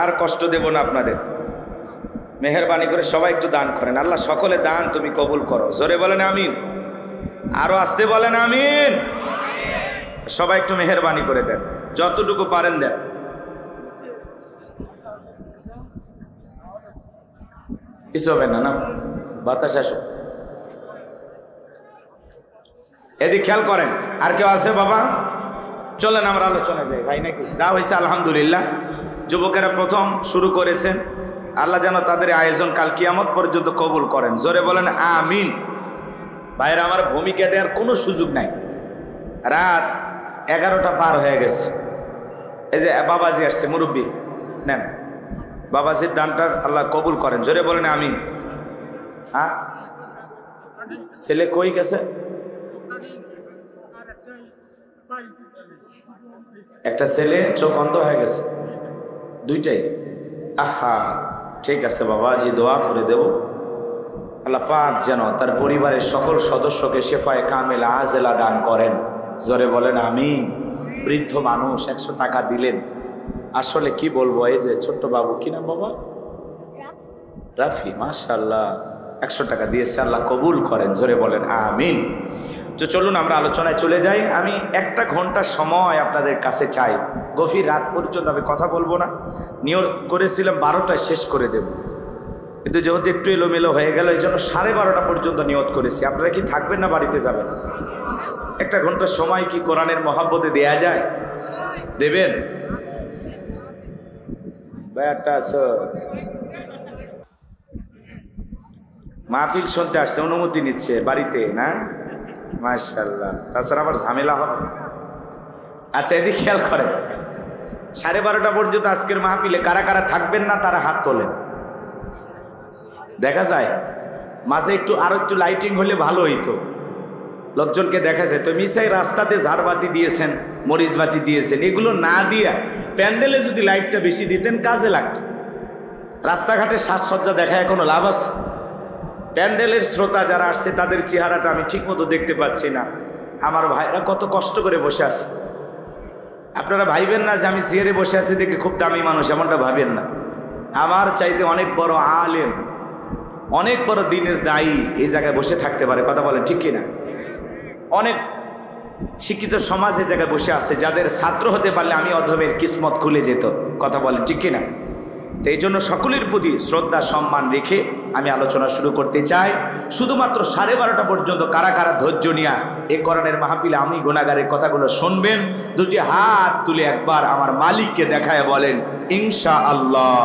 আর কষ্ট দেব না আপনাদের। মেহেরবানি করে সবাই একটু দান করেন। আল্লাহ সকলে দান তুমি কবুল করো। জোরে বলেন আমিন। আরো আসতে বলেন আমিন। সবাই একটু মেহেরবানি করে দেন, যতটুকু পারেন দেন। কিছু হবে না, না বাতাস আসো। এদিক খেয়াল করেন। আর কেউ আছে বাবা? চলেন আমরা আলোচনা যাই ভাই, নাকি যা হয়েছে আলহামদুলিল্লাহ। যুবকেরা প্রথম শুরু করেছেন, আল্লাহ যেন তাদের আয়োজন কাল কিয়ামত পর্যন্ত কবুল করেন। জোরে বলেন আমিন। ভাইরা আমার, ভূমিকা দেওয়ার কোনো সুযোগ নাই। রাত 11টা পার হয়ে গেছে। এই যে বাবাজি আসছে, মুরব্বী নেন, বাবাজির দানটা আল্লাহ কবুল করেন। জোরে বলেন আমিন। হ্যাঁ, ছেলে কই গেছে? একটা ছেলে চোখ অন্ধ হয়ে গেছে, দুইটাই। আহা, ঠিক আছে বাবাজি, দোয়া করে দেব। আল্লাহ পাক যেন তার পরিবারের সকল সদস্যকে শেফায়ে কামেলা আজেলা দান করেন। জোরে বলেন আমিন। বৃদ্ধ মানুষ 100 টাকা দিলেন। আসলে কি বলবো, এই যে ছোট্ট বাবু, কি নাম বাবা? রাফি, মাশাআল্লাহ 100 টাকা দিয়েছে, আল্লাহ কবুল করেন। জোরে বলেন আমিন। তো চলুন আমরা আলোচনায় চলে যাই। আমি 1 ঘন্টা সময় আপনাদের কাছে চাই, গভীর রাত পর্যন্ত আমি কথা বলবো না। নিয়ত করেছিলাম 12টায় শেষ করে দেব, কিন্তু যেহেতু একটু এলোমেলো হয়ে গেল এই জন্য 12:30 পর্যন্ত নিয়ত করেছি। আপনারা কি থাকবেন না বাড়িতে যাবেন? 1 ঘন্টা সময় কি কোরআনের মহাব্বতে দেয়া যায়? দেবেন? মাহফিল শুনতে আসছে, অনুমতি নিচ্ছে বাড়িতে না? মাশাআল্লাহ। তাছাড়া আবার ঝামেলা হবে। আচ্ছা, এদিকে খেয়াল করেন, 12:30 পর্যন্ত আজকের মাহফিলে কারা কারা থাকবেন না তারা হাত তোলেন। দেখা যায় মাঝে আরো একটু লাইটিং হলে ভালো হইতো, লোকজনকে দেখা যায়। তো মিসাই রাস্তাতে ঝাড়বাতি দিয়েছেন, মরিচবাতি দিয়েছেন, এগুলো না দিয়া প্যান্ডেলে যদি লাইটটা বেশি দিতেন কাজে লাগতো। রাস্তাঘাটে সাজসজ্জা দেখায় কোনো লাভ আছে? প্যান্ডেলের শ্রোতা যারা আসছে তাদের চেহারাটা আমি ঠিকমতো দেখতে পাচ্ছি না। আমার ভাইরা কত কষ্ট করে বসে আছে। আপনারা ভাইবেন না যে আমি চেয়ারে বসে আছি দেখে খুব দামি মানুষ, এমনটা ভাবেন না। আমার চাইতে অনেক বড় আলেম, অনেক বড় দিনের দায়ী এই জায়গায় বসে থাকতে পারে। কথা বলেন ঠিক কিনা? অনেক শিক্ষিত সমাজ এই জায়গায় বসে আছে, যাদের ছাত্র হতে পারলে আমি অধমের কিসমত খুলে যেত। কথা বলেন ঠিক কিনা? তো এই জন্য সকলের প্রতি শ্রদ্ধা সম্মান রেখে আমি আলোচনা শুরু করতে চাই। শুধুমাত্র 12:30 পর্যন্ত কারা কারা ধৈর্য নিয়া এই কোরআনের মাহফিলে আমি গুনাহগারের কথাগুলো শুনবেন, দুটি হাত তুলে একবার আমার মালিককে দেখায় বলেন ইনশাআল্লাহ।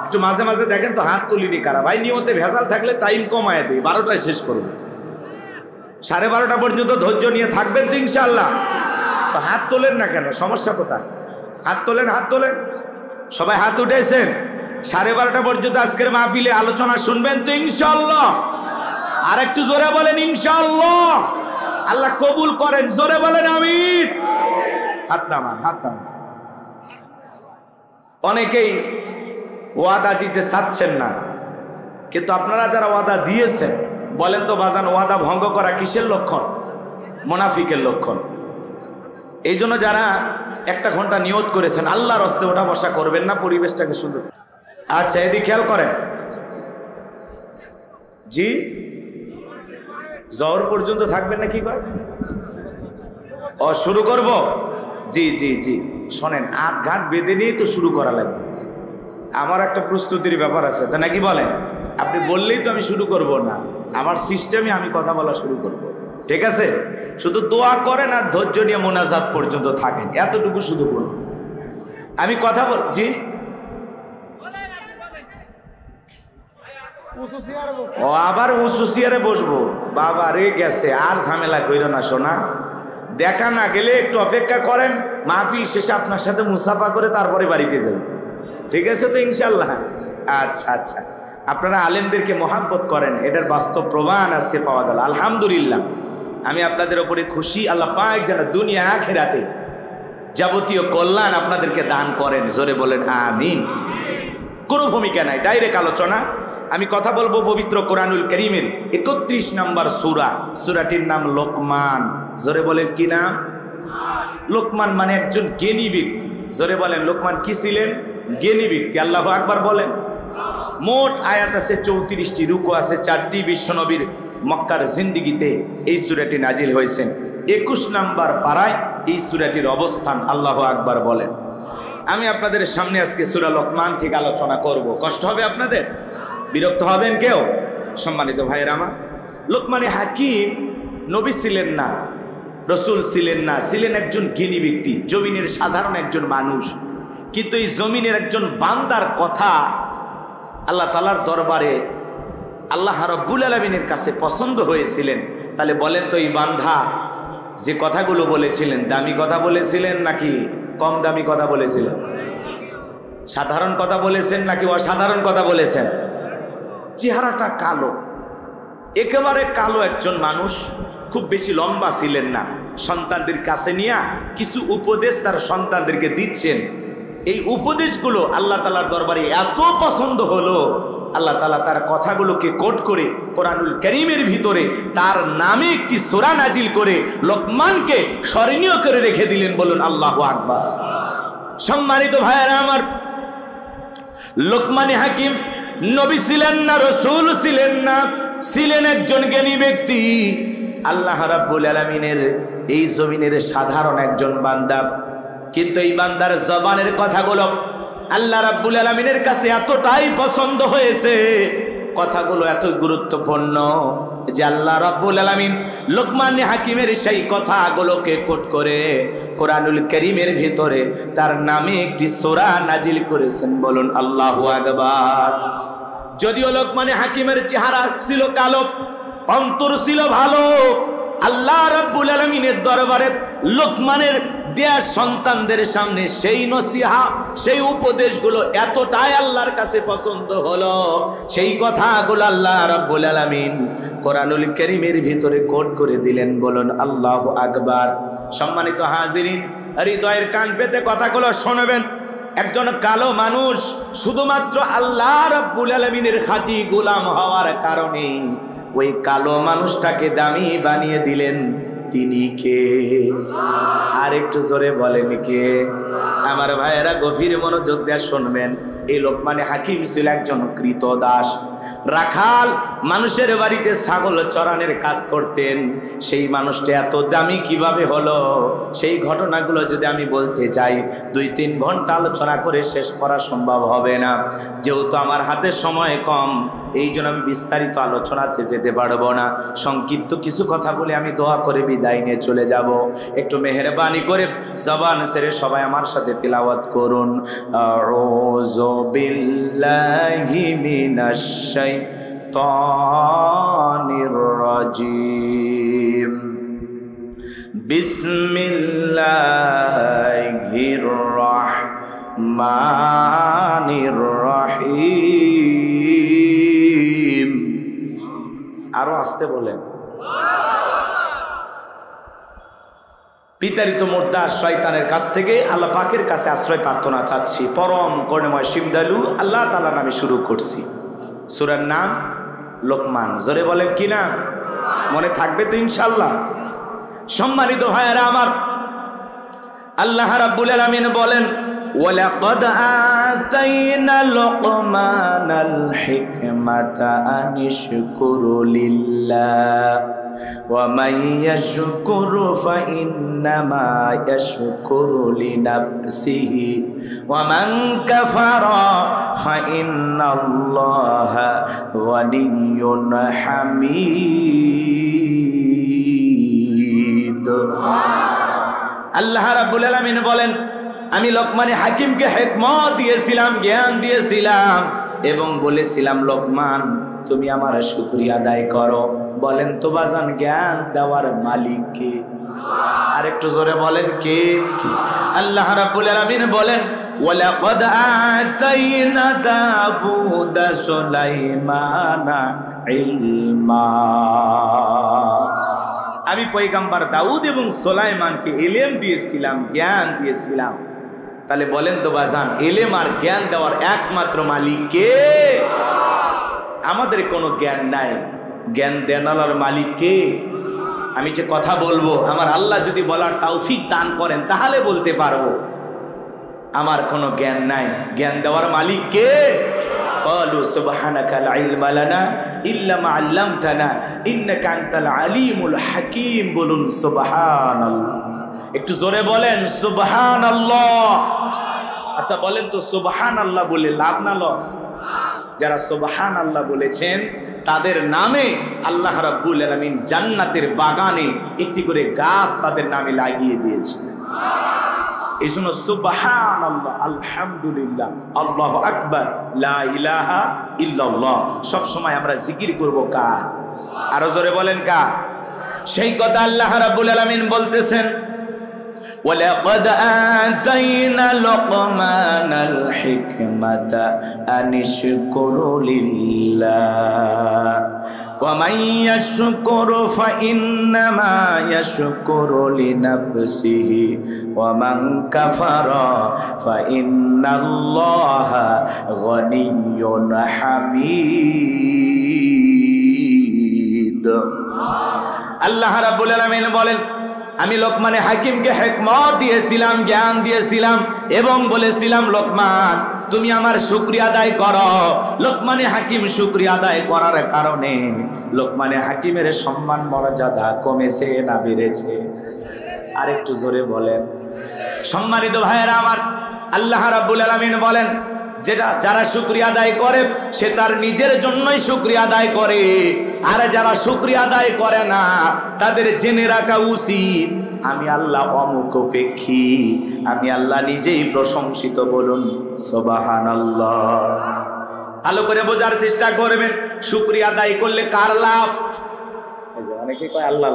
একটু মাঝে মাঝে দেখেন তো হাত তুলিনি কারা। ভাই নিয়তে ভেজাল থাকলে টাইম কমায় দেয়, 12টায় শেষ করব। 12:30 পর্যন্ত ধৈর্য নিয়ে থাকবেন তো ইনশাআল্লাহ? তো হাত তোলেন না কেন? সমস্যা কোথায়? হাত তোলেন, হাত তোলেন। সবাই হাত উঠেছেন? 12:30 পর্যন্ত আজকের মাহফিলে আলোচনা শুনবেন তো ইনশাআল্লাহ? আর একটু জোরে বলেন ইনশাআল্লাহ। আল্লাহ কবুল করেন, জোরে বলেন আমিন। হাত নামান, হাত নামান। অনেকেই ওয়াদা দিতে চাচ্ছেন না, কিন্তু আপনারা যারা ওয়াদা দিয়েছেন বলেন তো বাজান, ওয়াদা ভঙ্গ করা কিসের লক্ষণ? মুনাফিকের লক্ষণ। এই জন্য যারা 1 ঘন্টা নিয়ত করেছেন আল্লাহর হস্তে ওঠা বসা করবেন না, পরিবেশটাকে সুন্দর। আচ্ছা, এদিকে খেয়াল করেন। জি, জহর পর্যন্ত থাকবেন না কি কর? ও শুরু করব? জি জি জি, শোনেন, 8 ঘাট বেঁধে নিয়েই তো শুরু করা লাগবে। আমার একটা প্রস্তুতির ব্যাপার আছে, তা নাকি বলেন? আপনি বললেই তো আমি শুরু করব না, আমার সিস্টেমে আমি কথা বলা শুরু করব। ঠিক আছে? শুধু দোয়া করেন আর ধৈর্য নিয়ে মোনাজাত পর্যন্ত থাকেন, এতটুকু শুধু বলব। আমি কথা বলছি। ও আবার উঁচু চেয়ারে বসবো? বাবা রে গেছে, আর ঝামেলা কইর না সোনা। দেখা না গেলে একটু অপেক্ষা করেন, মাহফিল শেষে আপনার সাথে মুসাফা করে তারপরে বাড়িতে যাবেন। ঠিক আছে তো ইনশাল্লাহ? আচ্ছা আচ্ছা, আপনারা আলেমদেরকে মহাব্বত করেন, এটার বাস্তব প্রমাণ আজকে পাওয়া গেল। আলহামদুলিল্লাহ, আমি আপনাদের ওপরে খুশি। আল্লাহ পাক যেন দুনিয়া আখিরাতে যাবতীয় কল্যাণ আপনাদেরকে দান করেন। জোরে বলেন আমিন। কোনো ভূমিকা নাই, ডাইরেক্ট আলোচনা। আমি কথা বলবো পবিত্র কোরআনুল কারীমের 31 নম্বর সূরা। সূরাটির নাম লোকমান। জোরে বলেন কি নাম? লোকমান মানে একজন জ্ঞানী ব্যক্তি। জোরে বলেন, লোকমান কি ছিলেন? জ্ঞানী ব্যক্তি। আল্লাহু আকবার বলেন। মোট আয়াত আছে 34টি, রুকু আছে 4টি। বিশ্বনবীর মক্কার জিন্দিগিতে এই সূরাটি নাজিল হয়েছেন। 21 নম্বর পারায় এই সূরাটির অবস্থান। আল্লাহু আকবার বলেন। আমি আপনাদের সামনে আজকে সূরা লোকমান থেকে আলোচনা করব। কষ্ট হবে আপনাদের? বিরক্ত হবেন কেউ? সম্মানিত ভাইয়েরা আমার, লোকমানে হাকিম নবী ছিলেন না, রসুল ছিলেন না, ছিলেন একজন জ্ঞানী ব্যক্তি, জমিনের সাধারণ একজন মানুষ। কিন্তু এই জমিনের একজন বান্দার কথা আল্লাহ তাআলার দরবারে আল্লাহ রাব্বুল আলামিনের কাছে পছন্দ হয়েছিলেন। তাহলে বলেন তো, এই বান্দা যে কথাগুলো বলেছিলেন, দামি কথা বলেছিলেন নাকি কম দামি কথা বলেছিলেন? সাধারণ কথা বলেছেন নাকি অসাধারণ কথা বলেছেন? চেহারাটা কালো, একেবারে কালো একজন মানুষ, খুব বেশি লম্বা ছিলেন না। সন্তানদের কাছে নিয়ে কিছু উপদেশ তার সন্তানদেরকে দিচ্ছেন। এই উপদেশগুলো আল্লাহ তাআলার দরবারে এত পছন্দ হলো, আল্লাহ তাআলা তার কথাগুলোকে কোট করে কোরআনুল কারীমের ভিতরে তার নামে একটি সূরা নাজিল করে লোকমানকে স্মরণীয় করে রেখে দিলেন। বলুন আল্লাহু আকবার। সম্মানিত ভাইয়েরা আমার, লোকমান হাকিম নবী ছিলেন না, রাসূল ছিলেন না, ছিলেন একজন জ্ঞানী ব্যক্তি। আল্লাহ রাব্বুল আলামিনের এই জমিনের সাধারণ একজন বান্দা, কিন্তু এই বান্দার জবানের কথাগুলো আল্লাহ রাব্বুল আলামিনের কাছে এতটাই পছন্দ হয়েছে, কথাগুলো এত গুরুত্বপূর্ণ যে আল্লাহ রাব্বুল আলামিন লোকমান হাকিমের সেই কথাগুলোকে কোট করে কোরআনুল কারীমের ভিতরে তার নামে একটি সূরা নাজিল করেছেন। বলুন আল্লাহু আকবার। যদিও লোকমান হাকিমের চেহারা ছিল কালো, অন্তর ছিল ভালো, আল্লাহ রাব্বুল আলামিনের দরবারে লোকমানের দেয়া সন্তানদের সামনে সেই নসিহা, সেই উপদেশগুলো এতটাই আল্লাহর কাছে পছন্দ হলো, সেই কথাগুলো আল্লাহ রাব্বুল আলামিন কোরআনুল কারীমের ভিতরে কোট করে দিলেন। বলুন আল্লাহু আকবার। সম্মানিত হাজিরিন, হৃদয়ের কান পেতে কথাগুলো শুনবেন। একজন কালো মানুষ শুধুমাত্র আল্লাহ রাব্বুল আলামিনের খাঁটি গোলাম হওয়ার কারণে ওই কালো মানুষটাকে দামি বানিয়ে দিলেন। তিনি কে? আর একটু জোরে বলেন কে? আমার ভাইয়েরা গভীর মনোযোগ দিয়ে শুনবেন। এই লোকমান হাকিম ছিল একজন কৃতদাস, রাখাল, মানুষের বাড়িতে ছাগল চরানোর কাজ করতেন। সেই মানুষটা এত দামি কিভাবে হলো, সেই ঘটনাগুলো যদি আমি বলতে যাই 2-3 ঘন্টা আলোচনা করে শেষ করা সম্ভব হবে না। যেহেতু আমার হাতে সময় কম, এই জন্য আমি বিস্তারিত আলোচনাতে যেতে পারবো না। সংক্ষিপ্ত কিছু কথা বলে আমি দোয়া করে বিদায় নিয়ে চলে যাব। একটু মেহেরবানি করে জবান ছেড়ে সবাই আমার সাথে তিলাওয়াত করুন। আউযু বিল্লাহি মিনাশ শাইতানির রাজিম। বিসমিল্লাহির রাহমানির রাহিম। আরো আসতে বলেন। বিতাড়িত মুর্দার শয়তানের কাছ থেকে আল্লাহ পাকের কাছে আশ্রয় প্রার্থনা চাচ্ছি। পরম করুণাময় সিমদালু আল্লাহ তাআলার নামে শুরু করছি। সূরার নাম লোকমান। জোরে বলেন কি নাম? মনে থাকবে তো ইনশাআল্লাহ। সম্মানিত ভাইয়েরা আমার, আল্লাহ রাব্বুল আলামিন বলেন, ওয়ালাকাদ আতাইনা লুকমানাল হিকমাতা আনিশকুরু লিল্লাহ ওয়া মান ইয়াশকুরু ফাইন্নামা ইয়াশকুরু লিনাফসিহি ওয়া মান কাফারা ফাইন্নাল্লাহা গানিয়্যুন হামিদ। আল্লাহ রাব্বুল আলামিন বলেন, আমি লোকমান হাকিমকে হিকমত দিয়েছিলাম, জ্ঞান দিয়েছিলাম এবং বলেছিলাম, লোকমান তুমি আমার শুকরিয়া আদায় করো। বলেন তো বাজান, জ্ঞান দেওয়ার মালিক কে? আর একটু জোরে বলেন কে? আল্লাহ রাব্বুল আলামিন বলেন, ওয়ালাকাদ আতাইনা দাউদা সুলাইমানা ইলমা। আমি পয়গম্বর দাউদ এবং সুলাইমানকে ইলম দিয়েছিলাম, জ্ঞান দিয়েছিলাম। তাহলে বলেন তো বাজান, ইলম আর জ্ঞান দেওয়ার একমাত্র মালিক কে? আমাদের কোনো জ্ঞান নাই, জ্ঞান দেওয়ার মালিক কে? আমি যে কথা বলবো, আমার আল্লাহ যদি বলার তৌফিক দান করেন তাহলে বলতে পারবো। আমার কোনো জ্ঞান নাই, জ্ঞান দেওয়ার মালিক কে? ক্বালু সুবহানাকা লা ইলমা লানা ইল্লা মা আল্লামতানা ইন্নাকা আনতাল আলিমুল হাকীম। বলুন সুবহানাল্লাহ। একটু জোরে বলেন সুবহানাল্লাহ। আচ্ছা বলেন তো, সুবহানাল্লাহ বলে লাভ না লস? যারা সুবহানাল্লাহ বলেছেন তাদের নামে আল্লাহ রাব্বুল আলামিন জান্নাতের বাগানে একটি করে গাছ তাদের নামে লাগিয়ে দিয়েছে। এই জন্য সুবহানাল্লাহ, আলহামদুলিল্লাহ, আল্লাহু আকবার, লা ইলাহা ইল্লাল্লাহ সব সময় আমরা জিকির করব কার? আরো জোরে বলেন কার? সেই কথা আল্লাহ রাব্বুল আলামিন বলতেছেন, ওয়ালাকাদ আতাইনা লুকমানাল হিকমাতা আনিশকুরু লিল্লাহ ওয়া মান ইয়াশকুরু ফাইন্নামা ইয়াশকুরু লিনাফসিহি ওয়া মান কাফারা ফাইন্নাল্লাহা গনিয়্যুন হামিদ। আল্লাহ রাব্বুল আলামিন বলেন, আমি লোকমানে হাকিমকে হিকমত দিয়েছিলাম, জ্ঞান দিয়েছিলাম এবং বলেছিলাম লোকমান তুমি আমার শুকরিয়া আদায় করো। লোকমানে হাকিম শুকরিয়া আদায় করার কারণে লোকমানে হাকিমের সম্মান মর্যাদা কমেছে না বেড়েছে? আর একটু জোরে বলেন। সম্মানিত ভাইয়েরা আমার, আল্লাহ রাব্বুল আলামিন বলেন যারা শুকরিয়া আদায় করে সে তার নিজের জন্যই শুকরিয়া আদায় করে, আর যারা শুকরিয়া আদায় করে না তাদের জেনে রাখা উচিত আমি আল্লাহ অমুখাপেক্ষী, আমি আল্লাহ নিজেই প্রশংসিত। বলুন সুবহানাল্লাহ। ভালো করে বোঝার চেষ্টা করবেন, শুকরিয়া আদায় করলে কার লাভ? অনেকে কয় আল্লাহ।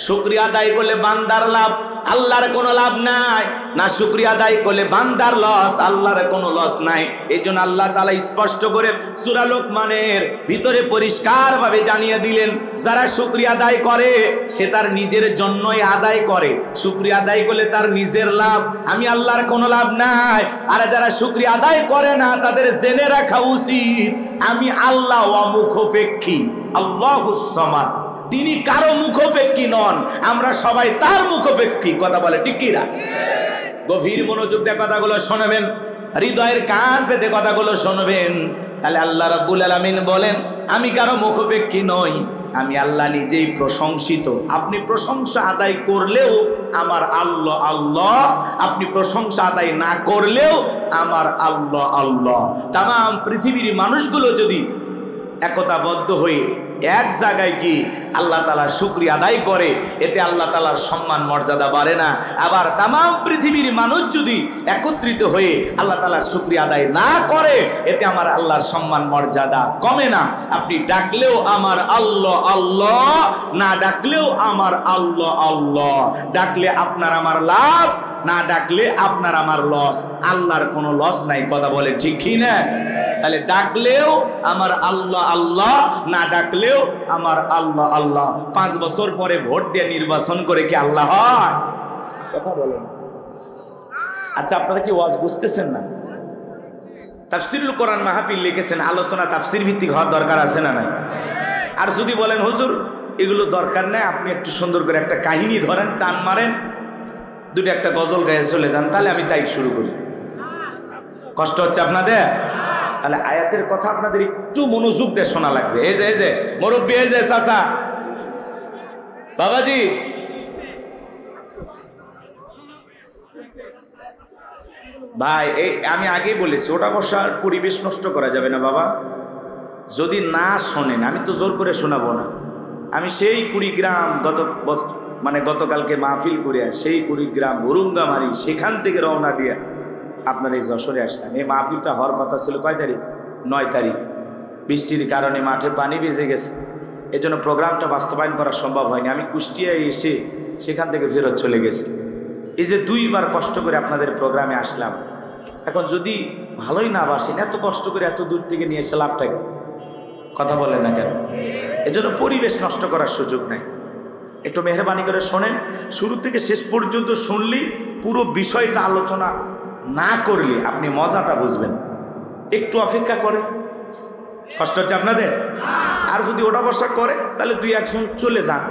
শুকরিয়া আদায় করলে বান্দার লাভ, আল্লাহর কোনো লাভ নাই। না শুকরিয়া আদায় করলে বান্দার লস, আল্লাহর কোনো লস নাই। এই জন্য আল্লাহ তাআলা স্পষ্ট করে সূরা লোকমানের ভিতরে পরিষ্কারভাবে জানিয়ে দিলেন, যারা শুকরিয়া আদায় করে সে তার নিজের জন্যই আদায় করে। শুকরিয়া আদায় করলে তার নিজের লাভ, আমি আল্লাহর কোনো লাভ নাই। আর যারা শুকরিয়া আদায় করে না তাদের জেনে রাখা উচিত আমি আল্লাহ অমুখাপেক্ষী, আল্লাহুস সামাদ। তিনি কারো মুখাপেক্ষী নন, আমরা সবাই তার মুখাপেক্ষী। কথা বলে ঠিক কি না? গভীর মনোযোগ দিয়ে কথাগুলো শুনবেন, হৃদয়ের কান পেতে কথাগুলো শুনবেন। তাহলে আল্লাহ রাব্বুল আলামিন বলেন আমি কারো মুখাপেক্ষী নই, আমি আল্লাহ নিজেই প্রশংসিত। আপনি প্রশংসা আদায় করলেও আমার আল্লাহ আল্লাহ, আপনি প্রশংসা আদায় না করলেও আমার আল্লাহ আল্লাহ। তাম পৃথিবীর মানুষগুলো যদি একতাবদ্ধ হয়ে এক জায়গায় কি আল্লাহ তাআলার শুকরিয়া আদায় করে, এতে আল্লাহ তাআলার সম্মান মর্যাদা বাড়ে না। আবার তাম পৃথিবীর মানুষ যদি একত্রিত হয়ে আল্লাহ তাআলার শুকরিয়া আদায় না করে, এতে আমার আল্লাহর সম্মান মর্যাদা কমে না। আপনি ডাকলেও আমার আল্লাহ আল্লাহ, না ডাকলেও আমার আল্লাহ আল্লাহ। ডাকলে আপনার আমার লাভ, না ডাকলে আপনার আমার লস। আল্লাহর কোনো লস নাই। কথা বলে ঠিক কি না? তাহলে ডাকলেও আমার আল্লাহ আল্লাহ, না ডাকলেও আমার আল্লাহ আল্লাহ। 5 বছর পরে ভোট দিয়ে নির্বাচন করে কি আল্লাহ হয়? কথা বলেন। আচ্ছা, আপনারা কি ওয়াজ বুঝতেছেন না? তাফসীরুল কোরআন মাহফিল লিখেছেন, আলোচনা তাফসীর ভিত্তিক হওয়ার দরকার আছে না নাই? আর যদি বলেন হুজুর এগুলো দরকার নেই, আপনি একটু সুন্দর করে একটা কাহিনী ধরেন, টান মারেন, দুটো একটা গজল গায়ে চলে যান, তাহলে আমি তাই শুরু করি। কষ্ট হচ্ছে আপনাদের? তাহলে আয়াতের কথা আপনাদের একটু মনোযোগ দিয়ে শোনা লাগবে। এই যে মুরব্বী, এই যে চাচা, বাবাজি, ভাই, এই আমি আগেই বলেছি ওটা বসার পরিবেশ নষ্ট করা যাবে না বাবা। যদি না শোনেন আমি তো জোর করে শোনাবো না। আমি সেই কুড়িগ্রাম গতকালকে মাহফিল করে সেই কুড়িগ্রাম ভুরুঙ্গামারি, সেখান থেকে রওনা দিয়ে আপনার এই যশোরে আসলাম। এই মাহফিলটা হওয়ার কথা ছিল কয় তারিখ? 9 তারিখ। বৃষ্টির কারণে মাঠে পানি বেজে গেছে, এজন্য প্রোগ্রামটা বাস্তবায়ন করা সম্ভব হয়নি। আমি কুষ্টিয়ায় এসে সেখান থেকে ফেরত চলে গেছি। এই যে 2 বার কষ্ট করে আপনাদের প্রোগ্রামে আসলাম, এখন যদি ভালোই না বাসেন, এত কষ্ট করে এত দূর থেকে নিয়ে এসে লাভটাকে, কথা বলেন না কেন? এজন্য পরিবেশ নষ্ট করার সুযোগ নেই। একটু মেহরবানি করে শোনেন, শুরু থেকে শেষ পর্যন্ত শুনলি, পুরো বিষয়টা আলোচনা না করলে আপনি মজাটা বুঝবেন। একটু অপেক্ষা করে, কষ্ট হচ্ছে আপনাদের? আর যদি ওটা বসা করে তাহলে 2-1 চলে যান,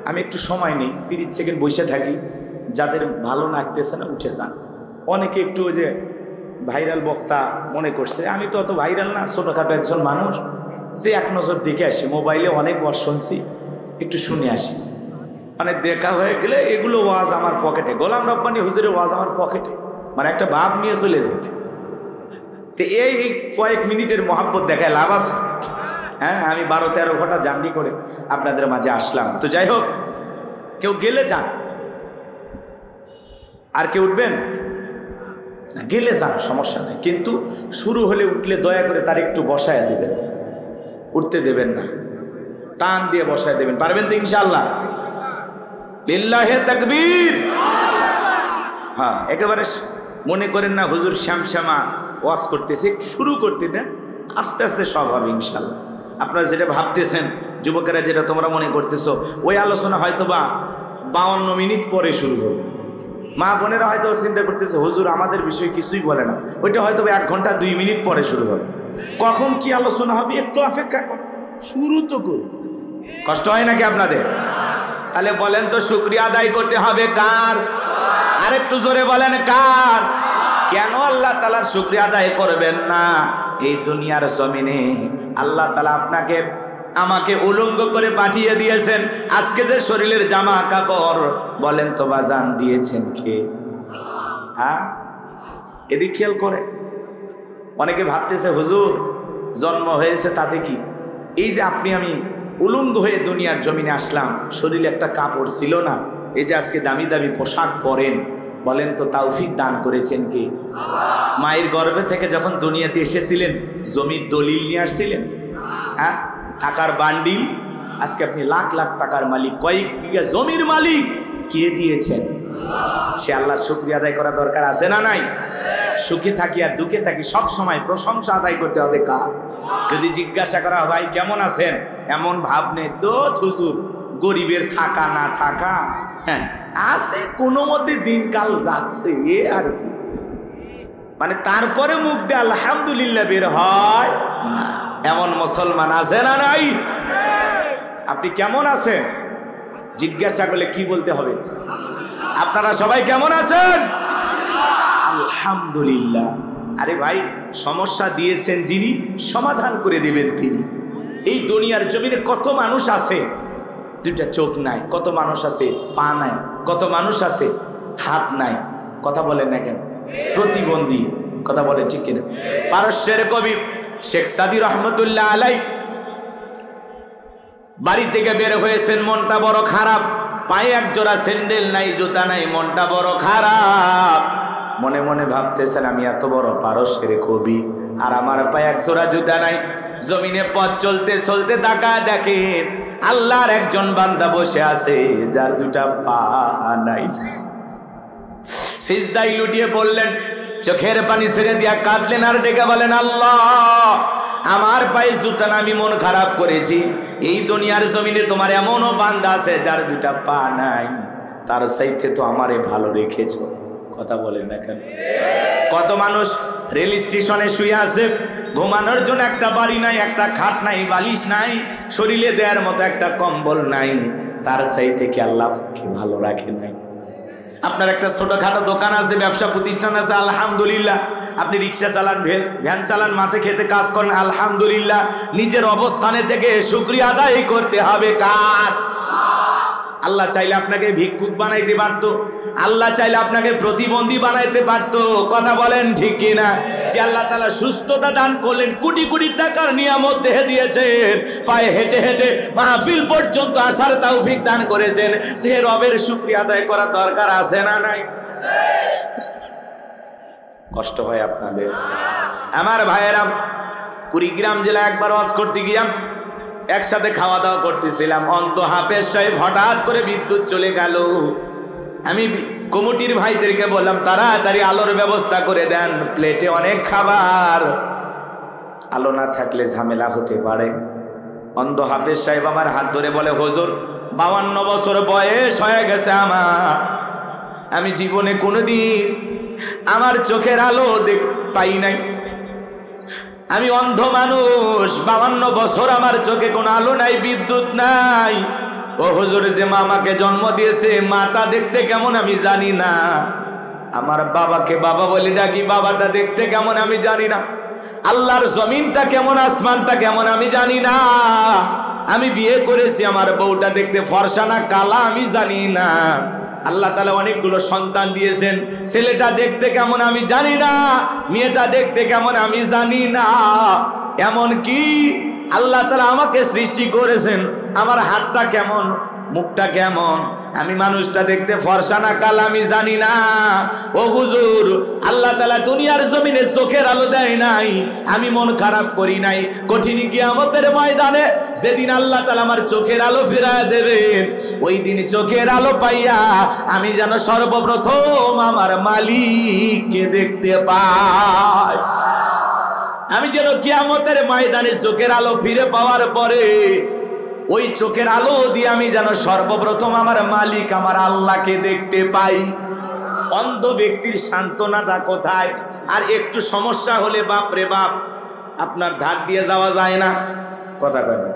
আমি একটু সময় নেই, 30 সেকেন্ড বসে থাকি। যাদের ভালো লাগতেছে না উঠে যান। অনেকে একটু ওই যে ভাইরাল বক্তা মনে করছে, আমি তো অত ভাইরাল না, ছোটোখাটো একজন মানুষ, যে এক নজর দেখে আসি। মোবাইলে অনেক ওয়াজ শুনছি, একটু শুনে আসি। মানে দেখা হয়ে গেলে এগুলো ওয়াজ আমার পকেটে, গোলাম রব্বানী হুজুরের ওয়াজ আমার পকেটে, মানে একটা ভাব নিয়ে চলে যেতে। তো এই কয়েক মিনিটের মহাব্বত দেখায় লাভ আছে? হ্যাঁ, আমি 12-13 ঘন্টা জার্নি করে আপনাদের মাঝে আসলাম। তো যাই হোক, কেউ গেলে যান, আর কেউ উঠবেন না, গেলে যান, সমস্যা নেই। কিন্তু শুরু হলে উঠলে দয়া করে তার একটু বসায় দেবেন, উঠতে দেবেন না, টান দিয়ে বসায় দেবেন। পারবেন তো ইনশাআল্লাহ? লিল্লাহে তাকবীর। হ্যাঁ, একেবারে মনে করেন না হুজুর শ্যামশ্যামা ওয়াজ করতেছে, একটু শুরু করতে দেন, আস্তে আস্তে সব হবে ইনশাল্লাহ। আপনারা যেটা ভাবতেছেন, যুবকেরা যেটা তোমরা মনে করতেছো, ওই আলোচনা হয়তোবা 52 মিনিট পরে শুরু হবে। মা বোনেরা হয়তো চিন্তা করতেছে হুজুর আমাদের বিষয়ে কিছুই বলে না, ওইটা হয়তো 1 ঘন্টা 2 মিনিট পরে শুরু হবে। কখন কি আলোচনা হবে একটু অপেক্ষা কর, শুরু তো কর। কষ্ট হয় নাকি আপনাদের? তাহলে বলেন তো শুকরিয়া আদায় করতে হবে কার? আরেকটু জোরে বলেন কার? কেন আল্লাহ তাআলার শুকরিয়া আদায় করবেন না? এই দুনিয়ার জমিনে আল্লাহ তাআলা আপনাকে আমাকে উলঙ্গ করে পাঠিয়ে দিয়েছেন। আজকে যে শরীরের জামা কাপড় বলেন তো বাজান দিয়েছেন কে? হ্যাঁ, এদিক খেয়াল করে। অনেকে ভাবতেছে হুজুর জন্ম হয়েছে তাতে কি, এই যে আপনি আমি উলঙ্গ হয়ে দুনিয়ার জমিনে আসলাম, শরীরে একটা কাপড় ছিল না, এই যে আজকে দামি দামি পোশাক পরেন, বলেন তো তৌফিক দান করেছেন কে? মায়ের গর্ভে থেকে যখন দুনিয়াতে এসেছিলেন জমির দলিল নিয়ে আসছিলেন? হ্যাঁ, টাকার বান্ডিল, আজকে আপনি লাখ লাখ টাকার মালিক, কয়েক বিঘা জমির মালিক, কে দিয়েছেন? সে আল্লাহর শুকরিয়া আদায় করা দরকার আছে না নাই? সুখে থাকি আর দুঃখে থাকি সব সময় প্রশংসা আদায় করতে হবে কার? যদি জিজ্ঞাসা করা ভাই কেমন আছেন, এমন ভাব নেই তো হুজুর গরিবের থাকা না থাকা, হ্যাঁ আছে কোনো মতে দিনকাল যাচ্ছে এ আর কি, মানে তারপরে মুখ দিয়ে আলহামদুলিল্লাহ বের হয় না, এমন মুসলমান আছে না নাই? আপনি কেমন আছেন জিজ্ঞাসা করলে কি বলতে হবে? আপনারা সবাই কেমন আছেন? আলহামদুলিল্লাহ। আরে ভাই সমস্যা দিয়েছেন যিনি, সমাধান করে দিবেন তিনি। এই দুনিয়ার জমিনে কত মানুষ আছে দুটা চোখ নাই, কত মানুষ আছে পা নাই, কত মানুষ আছে হাত নাই, কথা বলেন না কেন? প্রতিবন্ধী, কথা বলে ঠিক কিনা? পারস্যের কবি শেখ সাদি রহমতুল্লাহ আলাই বাড়ি থেকে বের হয়েছেন, মনটা বড় খারাপ, পায়ে এক জোড়া স্যান্ডেল নাই, জুতা নাই, মনটা বড় খারাপ। মনে মনে ভাবতেছেন আমি এত বড় পারস্যের কবি আর আমার পায়ে এক জোড়া জুতা নাই। জমিনে পথ চলতে চলতে তাকায় দেখেন আল্লাহর একজন বান্দা বসে আছে যার দুটা পা নাই। সিজদায় লুটিয়ে পড়লেন, চোখের পানি ছেড়ে দিয়া কাঁদলেন আর ডেকে বলেন আল্লাহ আমার পায়ে জুতা না, আমি মন খারাপ করেছি। এই দুনিয়ার জমিনে তোমার এমনও বান্দা আছে যার দুটা পা নাই, তার চাইতে তো আমারে ভালো রেখেছো, কথা বলেন না কেন? কত মানুষ রেল স্টেশনে শুয়ে আছে, ঘুমানোর জন্য একটা বাড়ি নাই, একটা খাট নাই, বালিশ নাই, শরীরে দেওয়ার মতো একটা কম্বল নাই, তার চাইতে কি আল্লাহ আপনাকে ভালো রাখে নাই? আপনার একটা ছোটখাটো দোকান আছে, ব্যবসা প্রতিষ্ঠান আছে, আলহামদুলিল্লাহ। আপনি রিক্সা চালান, ভ্যান চালান, মাঠে খেতে কাজ করেন, আলহামদুলিল্লাহ। নিজের অবস্থানে থেকে শুকরিয়া আদায় করতে হবে কার? আল্লাহ চাইলে আপনাকে ভিক্ষুক বানাইতে পারত, আল্লাহ চাইলে আপনাকে প্রতিবন্ধী বানাইতে পারত, কথা বলেন ঠিক কিনা? যে আল্লাহ তাআলা সুস্থতা দান করলেন, কোটি কোটি টাকার নিয়ামত দেহে দিয়েছেন, পায়ে হেঁটে হেঁটে মাহফিল পর্যন্ত আসার তৌফিক দান করেছেন, সে রবের শুকরিয়া আদায় করা দরকার আছে না নাই? কষ্ট হয় আপনাদের? আমার ভাইয়েরা, কুড়িগ্রাম জেলা একবার ওয়াজ করতে গিয়াম, একসাথে খাওয়া দাওয়া করতেছিলাম, অন্ত হাফেজ সাহেব হঠাৎ করে বিদ্যুৎ চলে গেল। আমি কমিটির ভাইদেরকে বললাম তাড়াতাড়ি আলোর ব্যবস্থা করে দেন, প্লেটে অনেক খাবার, আলো না থাকলে ঝামেলা হতে পারে। অন্ধ হাফেজ সাহেব আমার হাত ধরে বলে হুজুর 52 বছর বয়স হয়ে গেছে আমার, আমি জীবনে কোনোদিন আমার চোখের আলো পাই নাই, আমি অন্ধ মানুষ, 52 বছর আমার চোখে কোনো আলো নাই, বিদ্যুৎ নাই। ও হুজুর, যে মা আমাকে জন্ম দিয়েছে মাটা দেখতে কেমন আমি জানি না, আমার বাবাকে বাবা বলে ডাকি, বাবাটা দেখতে কেমন আমি জানি না, আল্লাহর জমিনটা কেমন, আসমানটা কেমন আমি জানি না, আমি বিয়ে করেছি আমার বউটা দেখতে ফর্সা না কালা আমি জানি না, আল্লাহ তাআলা অনেকগুলো সন্তান দিয়েছেন, ছেলেটা দেখতে কেমন আমি জানি না, মেয়েটা দেখতে কেমন আমি জানি না, এমন কি আল্লাহ তাআলা আমাকে সৃষ্টি করেছেন, আমার হাতটা কেমন মুখটা কেমন, আমি মানুষটা দেখতে ফর্সা না কাল আমি জানি না। ও হুজুর, আল্লাহ তাআলা দুনিয়ার জমিনে চোখের আলো দেয় নাই, আমি মন খারাপ করি নাই। কঠিন কিয়ামতের ময়দানে যেদিন আল্লাহ তাআলা আমার চোখের আলো ফিরায় দেবেন, ওই দিন চোখের আলো পাইয়া আমি যেন সর্বপ্রথম আমার মালিককে দেখতে পাই। আমি যেন কিয়ামতের ময়দানে চোখের আলো ফিরে পাওয়ার পরে ওই চোখের আলো দিয়ে আমি যেন সর্বপ্রথম আমার মালিক আমার আল্লাহকে দেখতে পাই। অন্ধ ব্যক্তির সান্ত্বনাটা কোথায়? আর একটু সমস্যা হলে বাপ রে বাপ, আপনার ধার দিয়ে যাওয়া যায় না। কথা কয় না?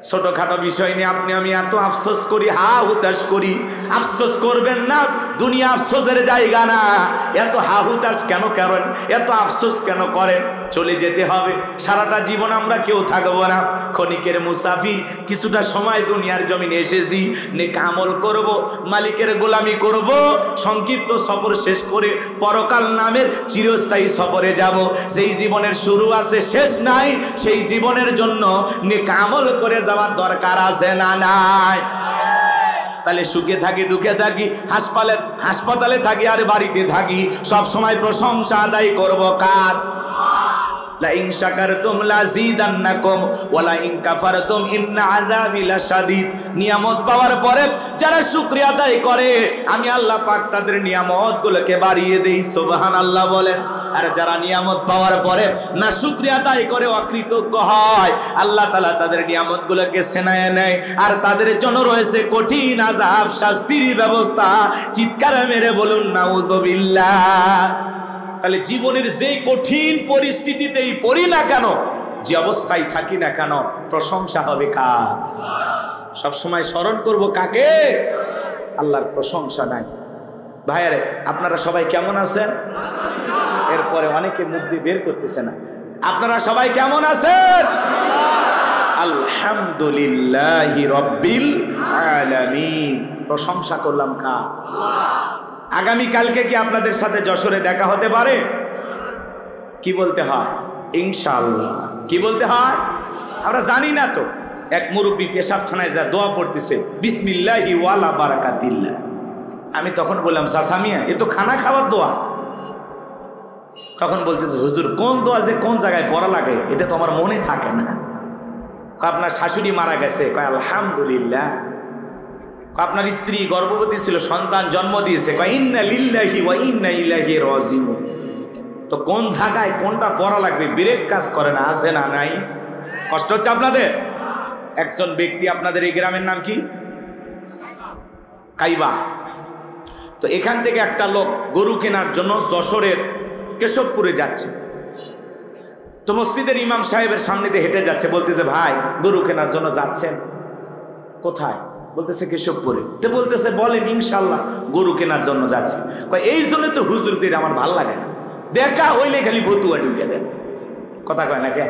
ছোটখাটো বিষয় নিয়ে আপনি আমি এত আফসোস করি, হা হুতাশ করি। আফসোস করবেন না, দুনিয়া আফসোসের জায়গা না। এত হা হুতাশ কেন করেন, এত আফসোস কেন করেন? চলে যেতে হবে, সারাটা জীবন আমরা কেউ থাকবো না। ক্ষণিকের মুসাফির, কিছুটা সময় দুনিয়ার জমিনে এসেছি, নেক আমল করব, মালিকের গোলামি করব, সংক্ষিপ্ত সফর শেষ করে পরকাল নামের চিরস্থায়ী সফরে যাব। যেই জীবনের শুরু আছে শেষ নাই, সেই জীবনের জন্য নেক আমল করে যাওয়ার দরকার আছে না নাই? তাহলে সুখে থাকি দুঃখে থাকি, হাসপাতালে থাকি আর বাড়িতে থাকি, সব সময় প্রশংসা আদায় করব কার? লাইন শাকারতুম লাযীদান্নাকুম ওয়া লাইন কাফারতুম ইন্না আযাবি লাশাদীদ। নিয়ামত পাওয়ার পরে যারা শুকরিয়া আদায় করে, আমি আল্লাহ পাক তাদের নিয়ামতগুলোকে বাড়িয়ে দেই। সুবহানাল্লাহ বলেন। আর যারা নিয়ামত পাওয়ার পরে না শুকরিয়া আদায় করে, অকৃতজ্ঞ হয়, আল্লাহ তাআলা তাদের নিয়ামতগুলোকে ছেনায় নেয়। আর তাদের জন্য রয়েছে কঠিন আযাব, শাস্তির ব্যবস্থা। চিৎকার মেরে বলুন নাউযুবিল্লাহ। তাহলে জীবনের যে কঠিন পরিস্থিতিতেই পড়ি না কেন, যে অবস্থায় থাকি না কেন, প্রশংসা হবে কার? সবসময় স্মরণ করব কাকে? আল্লাহর প্রশংসা নাই। ভাইয়ারে, আপনারা সবাই কেমন আছেন? এরপরে অনেকে মুখ দিয়ে বের করতেছে না। আপনারা সবাই কেমন আছেন? আলহামদুলিল্লাহি রাব্বিল আলামিন। প্রশংসা করলাম কার? আগামী কালকে কি আপনাদের সাথে যশোরে দেখা হতে পারে? কি বলতে হয়? ইনশাআল্লাহ। কি বলতে হয়? আমরা জানি না তো। এক মুরব্বী পেশাবখানায় যা দোয়া পড়তেছে, বিসমিল্লাহি ওয়ালা বারাকাতিল্লাহ। আমি তখন বললাম, সাসামিয়া, এ তো খানা খাওয়ার দোয়া। তখন বলতেছে, হুজুর কোন দোয়া যে কোন জায়গায় পড়া লাগে এটা তো আমার মনে থাকে না। আপনার শাশুড়ি মারা গেছে, কয় আলহামদুলিল্লাহ। আপনার স্ত্রী গর্ভবতী ছিল, সন্তান জন্ম দিয়েছে, কয় ইন্না লিল্লাহি ওয়া ইন্না ইলাইহি রাজিউন। তো কোন জায়গায় কোনটা পড়া লাগবে ব্রেক কাজ করে না, আছে না নাই? কষ্ট হচ্ছে আপনাদের? একজন ব্যক্তি, আপনাদের এই গ্রামের নাম কি? কাইবা। তো এখান থেকে একটা লোক গরু কেনার জন্য যশোরের কেশবপুরে যাচ্ছে। তো মসজিদের ইমাম সাহেবের সামনে দিয়ে হেঁটে যাচ্ছে, বলতেছে, ভাই গরু কেনার জন্য যাচ্ছেন কোথায়? বলতেছে কেশবপুরে। তো বলতেছে, বলেন। ইনশাল্লাহ গরু কেনার জন্য যাচ্ছে। এই জন্য তো হুজুরদের আমার ভাল লাগে না, দেখা হইলে খালি ফতুয়া ঢুকে দেন। কথা কয় না কে?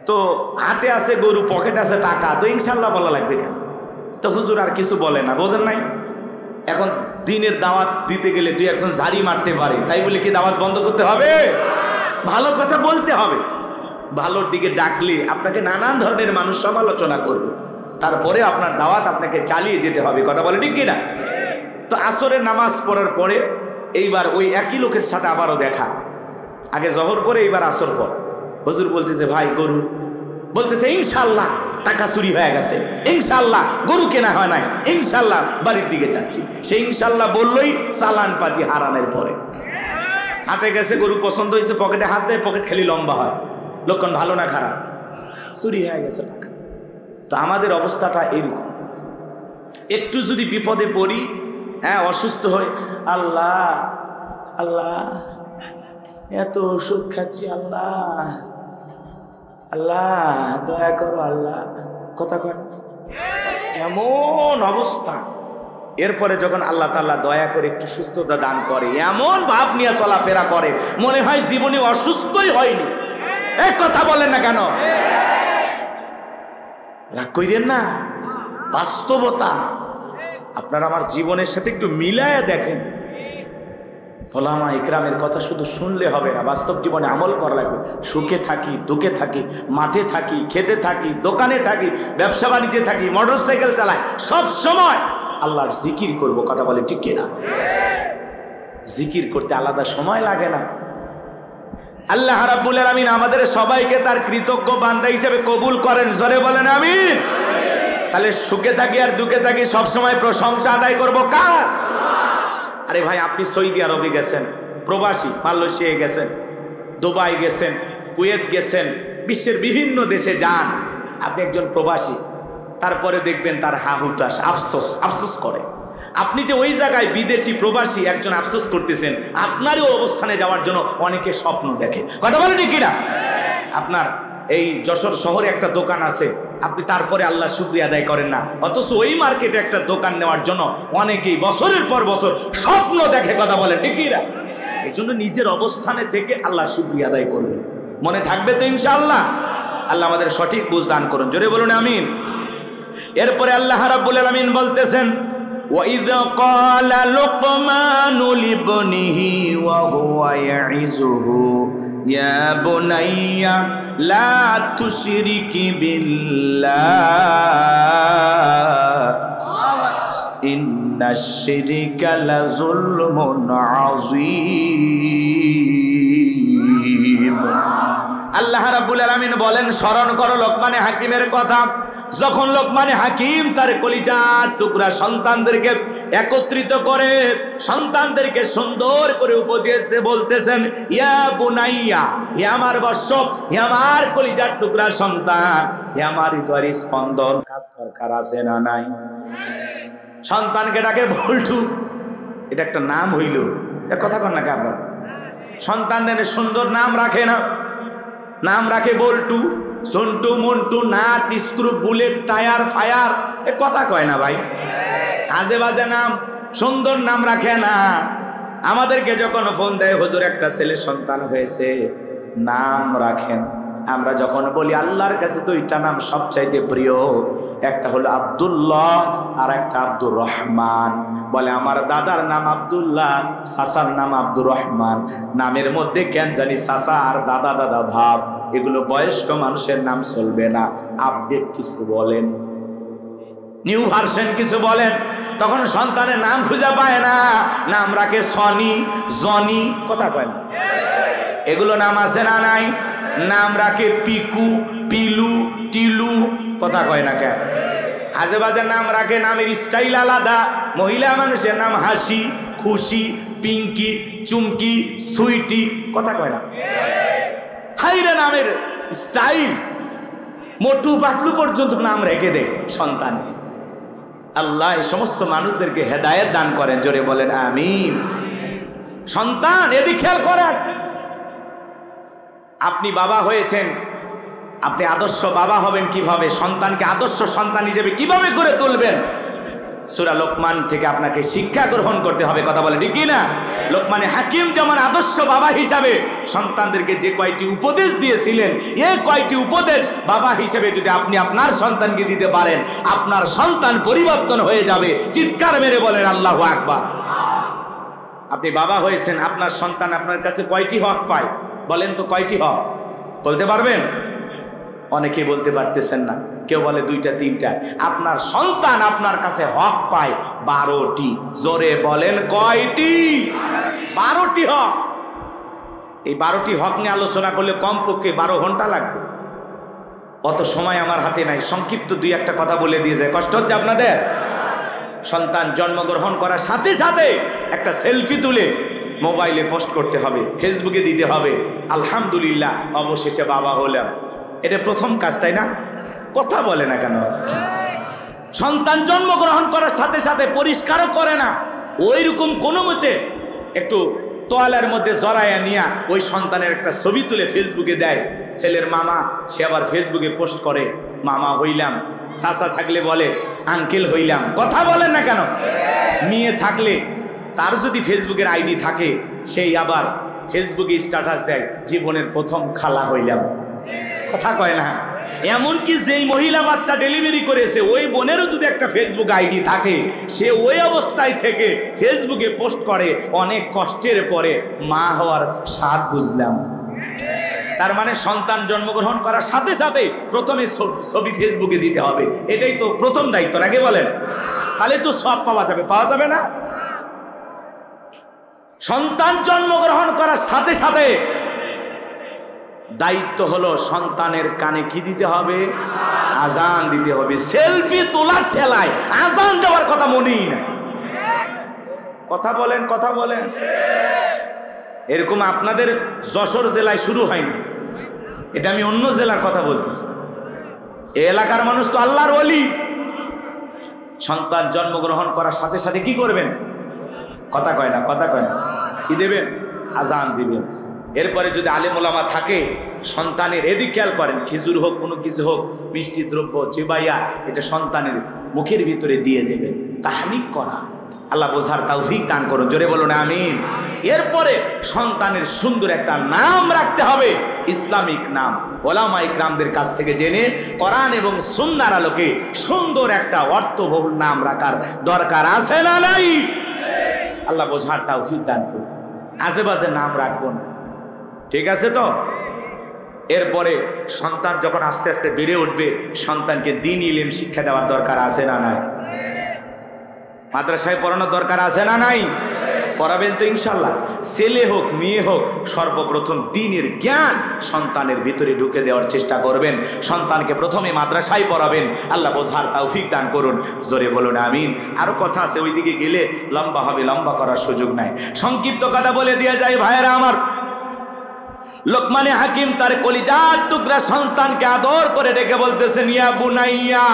তো হাতে আছে গরু, পকেট আছে টাকা, তো ইনশাল্লাহ বলা লাগবে কেন? তো হুজুর আর কিছু বলে না, বোঝেন নাই? এখন দিনের দাওয়াত দিতে গেলে তুই একজন ঝাড়ি মারতে পারে, তাই বলে কি দাওয়াত বন্ধ করতে হবে? ভালো কথা বলতে হবে। ভালোর দিকে ডাকলে আপনাকে নানান ধরনের মানুষ সমালোচনা করবে, তারপরে আপনার দাওয়াত আপনাকে চালিয়ে যেতে হবে। কথা বলে ঠিক কিনা? তো আসরের নামাজ পড়ার পরে এইবার ওই একই লোকের সাথে আবারও দেখা। আগে জহর পরে, এইবার আসর পর। হুজুর বলতেছে, ভাই গরু? বলতেছে, ইনশাল্লাহ টাকা চুরি হয়ে গেছে, ইনশাল্লাহ গরু কেনা হয় নাই, ইনশাল্লাহ বাড়ির দিকে যাচ্ছি। সে ইনশাল্লাহ বললই চালান পাতি হারানোর পরে হাটে গেছে, গরু পছন্দ হয়েছে, পকেটে হাত দেয়, পকেট খালি লম্বা হয়। লক্ষণ ভালো না খারাপ? চুরি হয়ে গেছে টাকা। তো আমাদের অবস্থাটা এরকম। একটু যদি বিপদে পড়ি, হ্যাঁ অসুস্থ হই, আল্লাহ আল্লাহ এত ওষুধ খাচ্ছি, আল্লাহ আল্লাহ দয়া করো আল্লাহ। কথা কয় এমন অবস্থা। এরপরে যখন আল্লাহ তাআলা দয়া করে একটু সুস্থতা দান করে, এমন ভাব নিয়ে চলাফেরা করে মনে হয় জীবনে অসুস্থই হয়নি। এক কথা বলেন না কেন? রাগ কইরেন না, বাস্তবতা। আপনারা আমার জীবনের সাথে একটু মিলায়া দেখেন। ওলামা ইকরামের কথা শুধু শুনলে হবে না, বাস্তব জীবনে আমল করা লাগবে। সুখে থাকি, দুঃখে থাকি, মাঠে থাকি, খেতে থাকি, দোকানে থাকি, ব্যবসা বাণিজ্যে থাকি, মোটরসাইকেল চালাই, সব সময় আল্লাহর জিকির করব। কথা বলে ঠিক কিনা? জিকির করতে আলাদা সময় লাগে না। আল্লাহ রাব্বুল আলামিন আমাদের সবাইকে তার কৃতজ্ঞ বান্দা হিসেবে কবুল করেন। জোরে বলেন আমিন। তাহলে সুখে থাকি আর দুঃখে থাকি সবসময় প্রশংসা আদায় করব কার? আরে ভাই, আপনি সৌদি আরবে গেছেন, প্রবাসী, মালয়েশিয়ায় গেছেন, দুবাই গেছেন, কুয়েত গেছেন, বিশ্বের বিভিন্ন দেশে যান, আপনি একজন প্রবাসী। তারপরে দেখবেন তার হাহুতাশ, আফসোস করে। আপনি যে ওই জায়গায় বিদেশি প্রবাসী একজন আফসোস করতেছেন, আপনারও অবস্থানে যাওয়ার জন্য অনেকে স্বপ্ন দেখে। কথা বলেন ঠিক কিনা? আপনার এই যশোর শহরে একটা দোকান আছে, আপনি তারপরে আল্লাহ শুকরিয়া আদায় করেন না, অথচ ওই মার্কেটে একটা দোকান নেওয়ার জন্য অনেকেই বছরের পর বছর স্বপ্ন দেখে। কথা বলেন ঠিক কিনা? এই জন্য নিজের অবস্থানে থেকে আল্লাহ শুকরিয়া আদায় করবে। মনে থাকবে তো ইনশাআল্লাহ? আল্লাহ আমাদের সঠিক বুঝ দান করুন। জোরে বলুন আমিন। এরপরে আল্লাহ রাব্বুল আলামিন বলতেছেন, وَإِذْ قَالَ لُقْمَانُ لِابْنِهِ وَهُوَ يَعِظُهُ يَا بُنَيَّ لَا تُشْرِكْ بِاللَّهِ إِنَّ الشِّرْكَ لَظُلْمٌ عَظِيمٌ। আল্লাহ রাব্বুল আলামিন বলেন, স্মরণ করো লোকমানে হাকিমের কথা। যখন লোকমানে হাকিম তার কলিজার টুকরা সন্তানদেরকে একত্রিত করে সন্তানদেরকে সুন্দর করে উপদেশ দিয়ে বলতেছেন, ইয়া বুনাইয়া, হে আমার বৎস, হে আমার কলিজার টুকরা সন্তান, হে আমার হৃদয়ের স্পন্দন, দরকার আছে না নাই? সন্তানকে ডাকে বল্টু, এটা একটা নাম হইল, কথা কন না আপনার? সন্তানদের সুন্দর নাম রাখে না, নাম রাখে Boltu, Sontu, Montu, nut, screw, bullet, tyre, fire, এ কথা কয় না ভাই। আজে বাজে নাম, সুন্দর নাম রাখে না। আমাদেরকে যখন ফোন দেয়, হুজুর একটা ছেলে সন্তান হয়েছে, নাম রাখেন। আমরা যখন বলি আল্লাহর কাছে দুইটা নাম সবচাইতে প্রিয়, একটা হলো আব্দুল্লাহ আর একটা আব্দুর রহমান। বলে আমার দাদার নাম আব্দুল্লাহ, চাচার নাম আব্দুর রহমান। নামের মধ্যে কেন জানি চাচা আর দাদা দাদা ভাব, এগুলো বয়স্ক মানুষের নাম চলবে না। আপডেট কিছু বলেন, নিউ ভার্সন কিছু বলেন, তখন সন্তানের নাম খুঁজে পায় না, নাম রাখে সনি, জনি, কথা কয় না? এগুলো নাম আছে না নাই? নাম রাখে পিকু, পিলু, টিলু, কথা কয় না কেন? আজে বাজে নাম রাখে, নামের স্টাইল আলাদা। মহিলা মানুষের নাম হাসি, খুশি, পিঙ্কি, চুমকি, সুইটি, কথা কয় না? হাইরে নামের স্টাইল, মোটু পাতলু পর্যন্ত নাম রেখে দেয় সন্তানে। আল্লাহ এই সমস্ত মানুষদেরকে হেদায়েত দান করেন। জোরে বলেন আমিন। সন্তান, এদিক খেয়াল করেন। আপনি বাবা হয়েছেন, আপনি আদর্শ বাবা হবেন কিভাবে, সন্তানকে আদর্শ সন্তান হিসেবে কিভাবে করে তুলবেন, সূরা লোকমান থেকে আপনাকে শিক্ষা গ্রহণ করতে হবে। কথা বলে ঠিক কিনা? লোকমানে হাকিম যেমন আদর্শ বাবা হিসাবে সন্তানদেরকে যে কয়টি উপদেশ দিয়েছিলেন, এই কয়টি উপদেশ বাবা হিসেবে যদি আপনি আপনার সন্তানকে দিতে পারেন, আপনার সন্তান পরিবর্তন হয়ে যাবে। চিৎকার মেরে বলেন আল্লাহু আকবার। আপনি বাবা হয়েছেন, আপনার সন্তান আপনার কাছে কয়টি হক পায় বলেন তো? কয়টি হক বলতে পারবেন? অনেকেই বলতে পারতেছেন না, কেউ বলে দুইটা তিনটা। আপনার সন্তান আপনার কাছে হক পায় 12টি। জোরে বলেন কয়টি? 12টি হক। এই 12টি হক নিয়ে আলোচনা করলে কমপক্ষে 12 ঘন্টা লাগবে। অত সময় আমার হাতে নাই, সংক্ষিপ্ত দুই একটা কথা বলে দিয়ে যায়। কষ্ট হচ্ছে আপনাদের? সন্তান জন্মগ্রহণ করার সাথে সাথে একটা সেলফি তুলে মোবাইলে পোস্ট করতে হবে, ফেসবুকে দিতে হবে, আলহামদুলিল্লাহ অবশেষে বাবা হলাম। এটা প্রথম কাজ, তাই না? কথা বলে না কেন? সন্তান জন্মগ্রহণ করার সাথে সাথে পরিষ্কারও করে না, ওই রকম কোনো মতে একটু তোয়ালের মধ্যে জড়াইয়া নিয়া ওই সন্তানের একটা ছবি তুলে ফেসবুকে দেয়। ছেলের মামা, সে আবার ফেসবুকে পোস্ট করে মামা হইলাম। চাচা থাকলে বলে আঙ্কেল হইলাম। কথা বলেন না কেন? মেয়ে থাকলে তার যদি ফেসবুকের আইডি থাকে, সেই আবার ফেসবুকে স্ট্যাটাস দেয় জীবনের প্রথম খালা হইলাম। কথা কয় না? এমনকি যেই মহিলা বাচ্চা ডেলিভারি করেছে ওই বোনেরও যদি একটা ফেসবুক আইডি থাকে, সে ওই অবস্থায় থেকে ফেসবুকে পোস্ট করে অনেক কষ্টের পরে মা হওয়ার স্বাদ বুঝলাম। তার মানে সন্তান জন্মগ্রহণ করার সাথে সাথে প্রথমে ছবি ফেসবুকে দিতে হবে, এটাই তো প্রথম দায়িত্ব নাকি বলেন? তাহলে তো সব পাওয়া যাবে, পাওয়া যাবে না? সন্তান জন্মগ্রহণ করার সাথে সাথে দায়িত্ব হলো সন্তানের কানে কি দিতে হবে? আজান দিতে হবে। সেলফি তোলার ঠেলায় আজান দেওয়ার কথা মনেই নাই। কথা বলেন, কথা বলেন। এরকম আপনাদের যশোর জেলায় শুরু হয় না, এটা আমি অন্য জেলার কথা বলতেছি। এই এলাকার মানুষ তো আল্লাহর ওলি। সন্তান জন্মগ্রহণ করার সাথে সাথে কি করবেন? কথা কয় না, কথা কয় না, কি দেবেন? আজান দিবেন। এরপরে যদি আলেম ওলামা থাকে, সন্তানের এদিক খেয়াল করেন, খেজুর হোক কোনো কিছু হোক, মিষ্টি দ্রব্য চিবাইয়া এটা সন্তানের মুখের ভিতরে দিয়ে দেবেন। তাহনিক করা, আল্লাহ বোঝার তৌফিক দান করুন, জোরে বলুন আমিন। এরপরে সন্তানের সুন্দর একটা নাম রাখতে হবে, ইসলামিক নাম। ওলামা ইকরামদের কাছ থেকে জেনে কোরআন এবং সুন্নাহর আলোকে সুন্দর একটা অর্থবহুল নাম রাখার দরকার আছে না নাই? আল্লাহ বোঝার তৌফিক দান করুন। আজে বাজে নাম রাখবো না, ঠিক আছে তো? এরপরে সন্তান যখন আস্তে আস্তে বেড়ে উঠবে, সন্তানকে দ্বীন ইলম শিক্ষা দেওয়ার দরকার আছে না নাই? মাদ্রাসায় পড়ানোর দরকার আছে না নাই? পড়াবেন তো ইনশাল্লাহ। ছেলে হোক মেয়ে হোক, সর্বপ্রথম দ্বীনের জ্ঞান সন্তানের ভিতরে ঢুকে দেওয়ার চেষ্টা করবেন। সন্তানকে প্রথমে মাদ্রাসায় পড়াবেন। আল্লাহ বোঝার তৌফিক দান করুন, জোরে বলুন আমিন। আরো কথা আছে, ওইদিকে গেলে লম্বা হবে, লম্বা করার সুযোগ নাই। সংক্ষিপ্ত কথা বলে দিয়ে যায় ভাইয়েরা আমার। লোকমানে হাকিম তার কলিজার টুকরা সন্তানকে আদর করে ডেকে বলতেছেন, ইয়া বুনাইয়া,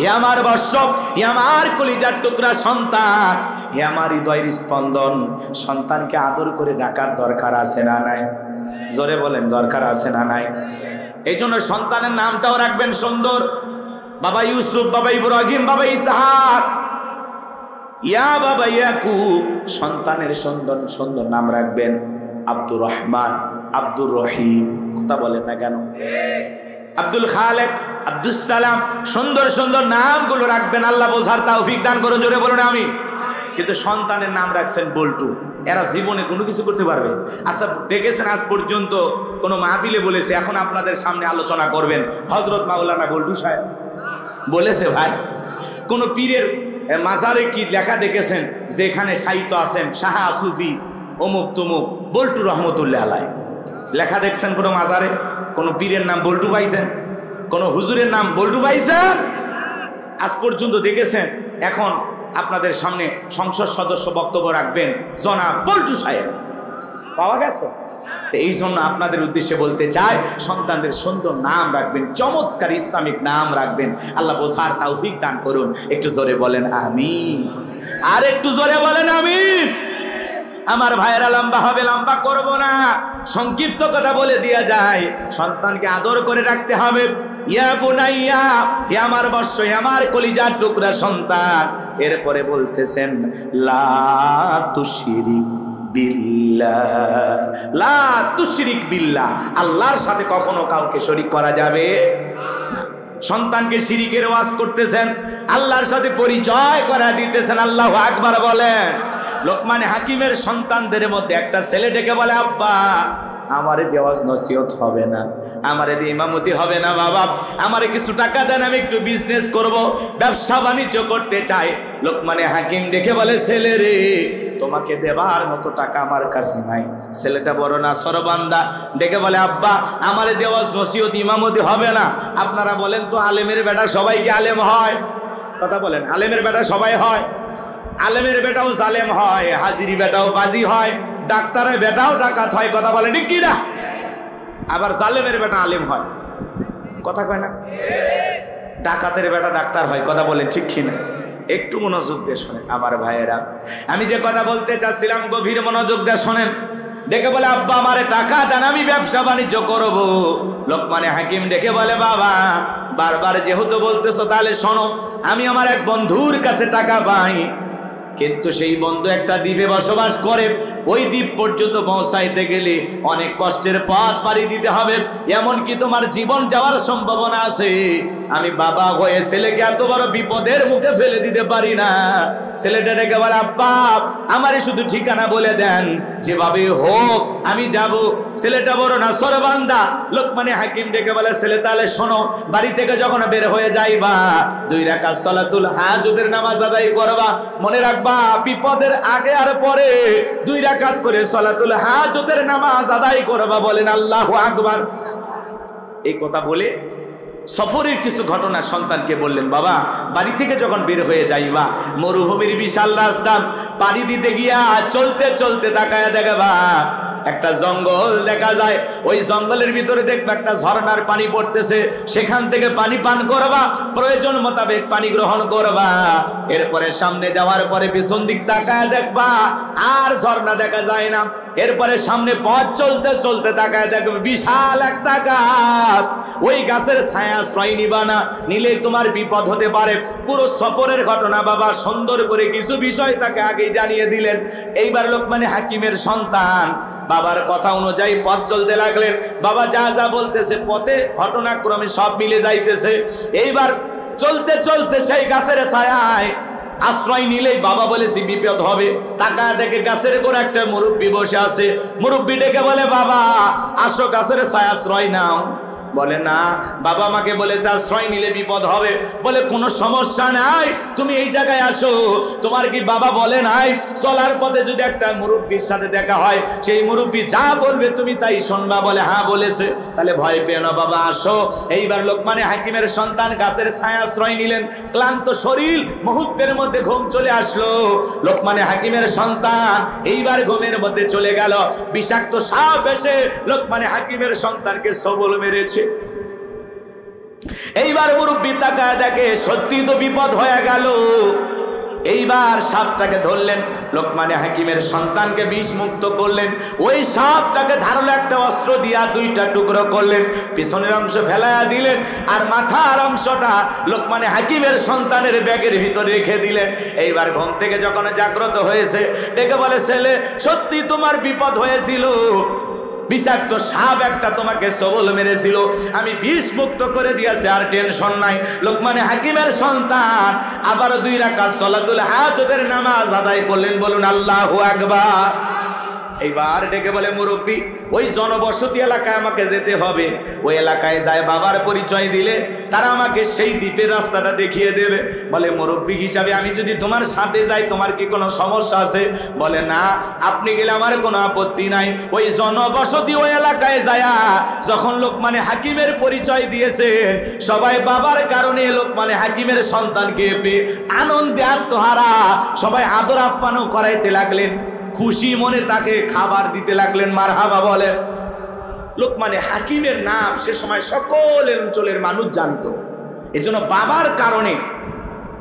হে আমার বৎস, হে আমার কলিজার টুকরা সন্তান, হে আমার হৃদয়ের স্পন্দন। সন্তানকে আদর করে ডাকার দরকার আছে না নাই? জোরে বলেন, দরকার আছে না নাই? এই জন্য সন্তানের নামটাও রাখবেন সুন্দর। বাবা ইউসুফ, বাবা ইব্রাহিম, বাবা ইসহাক, ইয়া বাবা ইয়াকুব। সন্তানের সুন্দর সুন্দর নাম রাখবেন। আব্দুর রহমান, আব্দুর রহিম, কথা বলেন না কেন? আব্দুল খালেক, আব্দুল সালাম, সুন্দর সুন্দর নামগুলো রাখবেন। আল্লাহ বোঝার তৌফিক দান করুন, জোরে বলুন আমিন। কিন্তু সন্তানের নাম রাখছেন বল্টু, এরা জীবনে কোনো কিছু করতে পারবে? আচ্ছা দেখেছেন আজ পর্যন্ত কোনো মাহফিলে বলেছে, এখন আপনাদের সামনে আলোচনা করবেন, হযরত মাওলানা বল্টু সাহেব বলেছে? ভাই কোন পীরের মাজারে কি লেখা দেখেছেন যেখানে সাহিত্য আছেন শাহ সুফি অমুক তমুক বল্টু রহমতুল্লাহ আলাই? লেখা দেখছেন কোনো মাজারে? কোনো পীরের নাম বল্টু পাইছেন? কোনো হুজুরের নাম বল্টু পাইছেন? আজ পর্যন্ত দেখেছেন? এখন আপনাদের সামনে সংসদ সদস্য বক্তব্য রাখবেন জনাব বল্টু সাহেব, পাওয়া গেছে? এই জন্য আপনাদের উদ্দেশ্যে বলতে চাই, সন্তানদের সুন্দর নাম রাখবেন, চমৎকার ইসলামিক নাম রাখবেন। আল্লাহ বোঝার তৌফিক দান করুন। একটু জোরে বলেন আমিন, আর একটু জোরে বলেন আমিন। আমার ভাইয়েরা লম্বা হবে, লম্বা করব না, সংক্ষিপ্ত কথা বলে দেয়া যায়। সন্তানকে আদর করে রাখতে হবে। ইয়া বুনাইয়া, হে আমার বৎস, হে আমার কলিজার টুকরা সন্তান। এরপরে বলতেছেন লা তুশরিক বিল্লাহ, লা তুশরিক বিল্লাহ, আল্লাহর সাথে কখনো কাউকে শরীক করা যাবে না। সন্তানকে শিরিকের ওয়াজ করতেছেন, আল্লাহর সাথে পরিচয় করা দিতেছেন। আল্লাহু আকবার বলেন। লোকমানে হাকিমের সন্তানদের মধ্যে একটা ছেলে ডেকে বলে, আব্বা আমারে দেওয়াজ নসিহত হবে না, আমারে দিয়ে ইমামতি হবে না বাবা, আমারে কিছু টাকা দেন, আমি একটু বিজনেস করব, ব্যবসা বাণিজ্য করতে চাই। লোকমানে হাকিম ডেকে বলে, ছেলে রে, তোমাকে দেবার মতো টাকা আমার কাছে নাই। ছেলেটা বড় না সরবান্দা, ডেকে বলে, আব্বা আমারে দেওয়াজ নসিহত ইমামতি হবে না। আপনারা বলেন তো, আলেমের বেটা সবাই কি আলেম হয়? কথা বলেন, আলেমের বেটা সবাই হয়? আলেমের বেটাও জালেম হয়, হাজিরি বেটাও বাজি হয়, ডাক্তারের বেটাও ডাকাত হয়। কথা বলে ঠিক কিনা? আবার জালেমের বেটা আলেম হয়, কথা কয় না? ডাকাতের বেটা ডাক্তার হয়, কথা বলেন ঠিক কিনা? একটু মনোযোগ দিয়ে শোনেন আমার ভাইয়েরা, আমি যে কথা বলতে চাচ্ছিলাম গভীর মনোযোগ দিয়ে শোনেন। ডেকে বলে, আব্বা আমারে টাকা দেন, আমি ব্যবসা বাণিজ্য করব। লোকমানে হাকিম ডেকে বলে, বাবা বারবার যেহেতু বলতেছো, তাহলে শোনো, আমি আমার এক বন্ধুর কাছে টাকা পাই, কিন্তু সেই বন্ধু একটা দ্বীপে বসবাস করে। ওই দ্বীপ পর্যন্ত পৌঁছাইতে গেলে অনেক কষ্টের পথ পাড়ি দিতে হবে, এমনকি তোমার জীবন যাওয়ার সম্ভাবনা আছে। আমি বাবা হয়ে ছেলেকে এত বড় বিপদের মুখে ফেলে দিতে পারি না। ছেলেটা ডেকে বলে, আব্বা আমারে শুধু ঠিকানা বলে দেন, যেভাবে হোক আমি যাব। ছেলেটা বড় নাছরবান্দা। লোকমানে হাকিম ডেকে বলে, ছেলে তাহলে শোনো, বাড়ি থেকে যখন বের হয়ে যাইবা 2 রাকাত সালাতুল হাজতের নামাজ আদায় করবা। মনে রাখবা বিপদের আগে আর পরে 2 রাকাত করে সালাতুল হাজতের নামাজ আদায় করবা। বলেন আল্লাহু আকবার। এই কথা বলে সফরের কিছু ঘটনা সন্তানকে বললেন, বাবা বাড়ি থেকে যখন বের হয়ে যাইবা মরুভূমির বিশাল রাস্তা পাড়ি দিতে গিয়া চলতে চলতে তাকায়া দেখবা একটা জঙ্গল দেখা যায়। ওই জঙ্গলের ভিতরে দেখবা একটা ঝর্ণার পানি পড়তেছে, সেখান থেকে পানি পান করবা, প্রয়োজন মোতাবেক পানি গ্রহণ করবা। এরপরে সামনে যাওয়ার পরে পিছন দিক তাকায়া দেখবা আর ঝর্ণা দেখা যায় না। এরপরে সামনে পথ চলতে চলতে তাকায় দেখবে বিশাল একটা গাছ। ওই গাছের ছায়া আশ্রয় নিবা না, নিলে তোমার বিপদ হতে পারে। পুরো সফরের ঘটনা বাবা সুন্দর করে কিছু বিষয় তাকে আগেই জানিয়ে দিলেন। এইবার লোকমানে হাকিমের সন্তান বাবার কথা অনুযায়ী পথ চলতে লাগলেন। বাবা যা যা বলতেছে পথে ঘটনাক্রমে সব মিলে যাইতেছে। এইবার চলতে চলতে সেই গাছের ছায়ায় আশ্রয় নিলেই বাবা বলেছি বিপদ হবে। তাকায় দেখে গাছের গোড়া একটা মুরব্বী বসে আছে। মুরব্বী ডেকে বলে, বাবা আসো গাছের ছায়া আশ্রয় নাও। বলে না, বাবা আমাকে বলেছে আশ্রয় নিলে বিপদ হবে। বলে কোনো সমস্যা নাই, তুমি এই জায়গায় আসো। তোমার কি বাবা বলে নাই চলার পথে যদি একটা মুরব্বীর সাথে দেখা হয় সেই মুরব্বী যা বলবে তুমি তাই শুনবা? বলে হ্যাঁ বলেছে। তাহলে ভয় পেও না বাবা, আসো। এইবার লোকমানে হাকিমের সন্তান গাছের ছায়া আশ্রয় নিলেন। ক্লান্ত শরীর, মুহূর্তের মধ্যে ঘুম চলে আসলো। লোকমানে হাকিমের সন্তান এইবার ঘুমের মধ্যে চলে গেল। বিষাক্ত সাপ এসে লোকমানে হাকিমের সন্তানকে সবল মেরেছে। এইবার মুরব্বী তাকায় দেখে সত্যি তো বিপদ হয়ে গেল। এইবার সাপটাকে ধরলেন, লোকমানে হাকিমের সন্তানকে বিষ মুক্ত করলেন। ওই সাপটাকে ধারালো একটা অস্ত্র দিয়া 2টা টুকরো করলেন, পিছনের অংশ ফেলাইয়া দিলেন আর মাথার অংশটা লোকমানে হাকিমের সন্তানের ব্যাগের ভিতরে রেখে দিলেন। এইবার ঘুম থেকে যখন জাগ্রত হয়েছে ডেকে বলে, ছেলে সত্যি তোমার বিপদ হয়েছিল, বিষাক্ত সাপ একটা তোমাকে সবল মেরেছিল, আমি বিষ মুক্ত করে দিয়েছি, আর টেনশন নাই। লোকমানে হাকিমের সন্তান আবার 2 রাকাত সালাতুল হাজতের নামাজ আদায় করলেন। বলুন আল্লাহু আকবার। এইবার ডেকে বলে, মুরব্বী ওই জনবসতি এলাকায় আমাকে যেতে হবে। ওই এলাকায় যায় বাবার পরিচয় দিলে তারা আমাকে সেই দ্বীপের রাস্তাটা দেখিয়ে দেবে। বলে মুরব্বী হিসাবে আমি যদি তোমার সাথে যাই তোমার কি কোনো সমস্যা আছে? বলে না, আপনি গেলে আমার কোনো আপত্তি নাই। ওই জনবসতি ওই এলাকায় যায়া যখন লোকমানে হাকিমের পরিচয় দিয়েছেন সবাই বাবার কারণে লোকমানে হাকিমের সন্তানকে পেয়ে আনন্দে আত্মহারা, সবাই আদর আপ্যায়ন করাইতে লাগলেন, খুশি মনে তাকে খাবার দিতে লাগলেন। মারহাবা বলেন। লোকমানে হাকিমের নাম সে সময় সকল অঞ্চলের মানুষ জানতো। এজন্য বাবার কারণে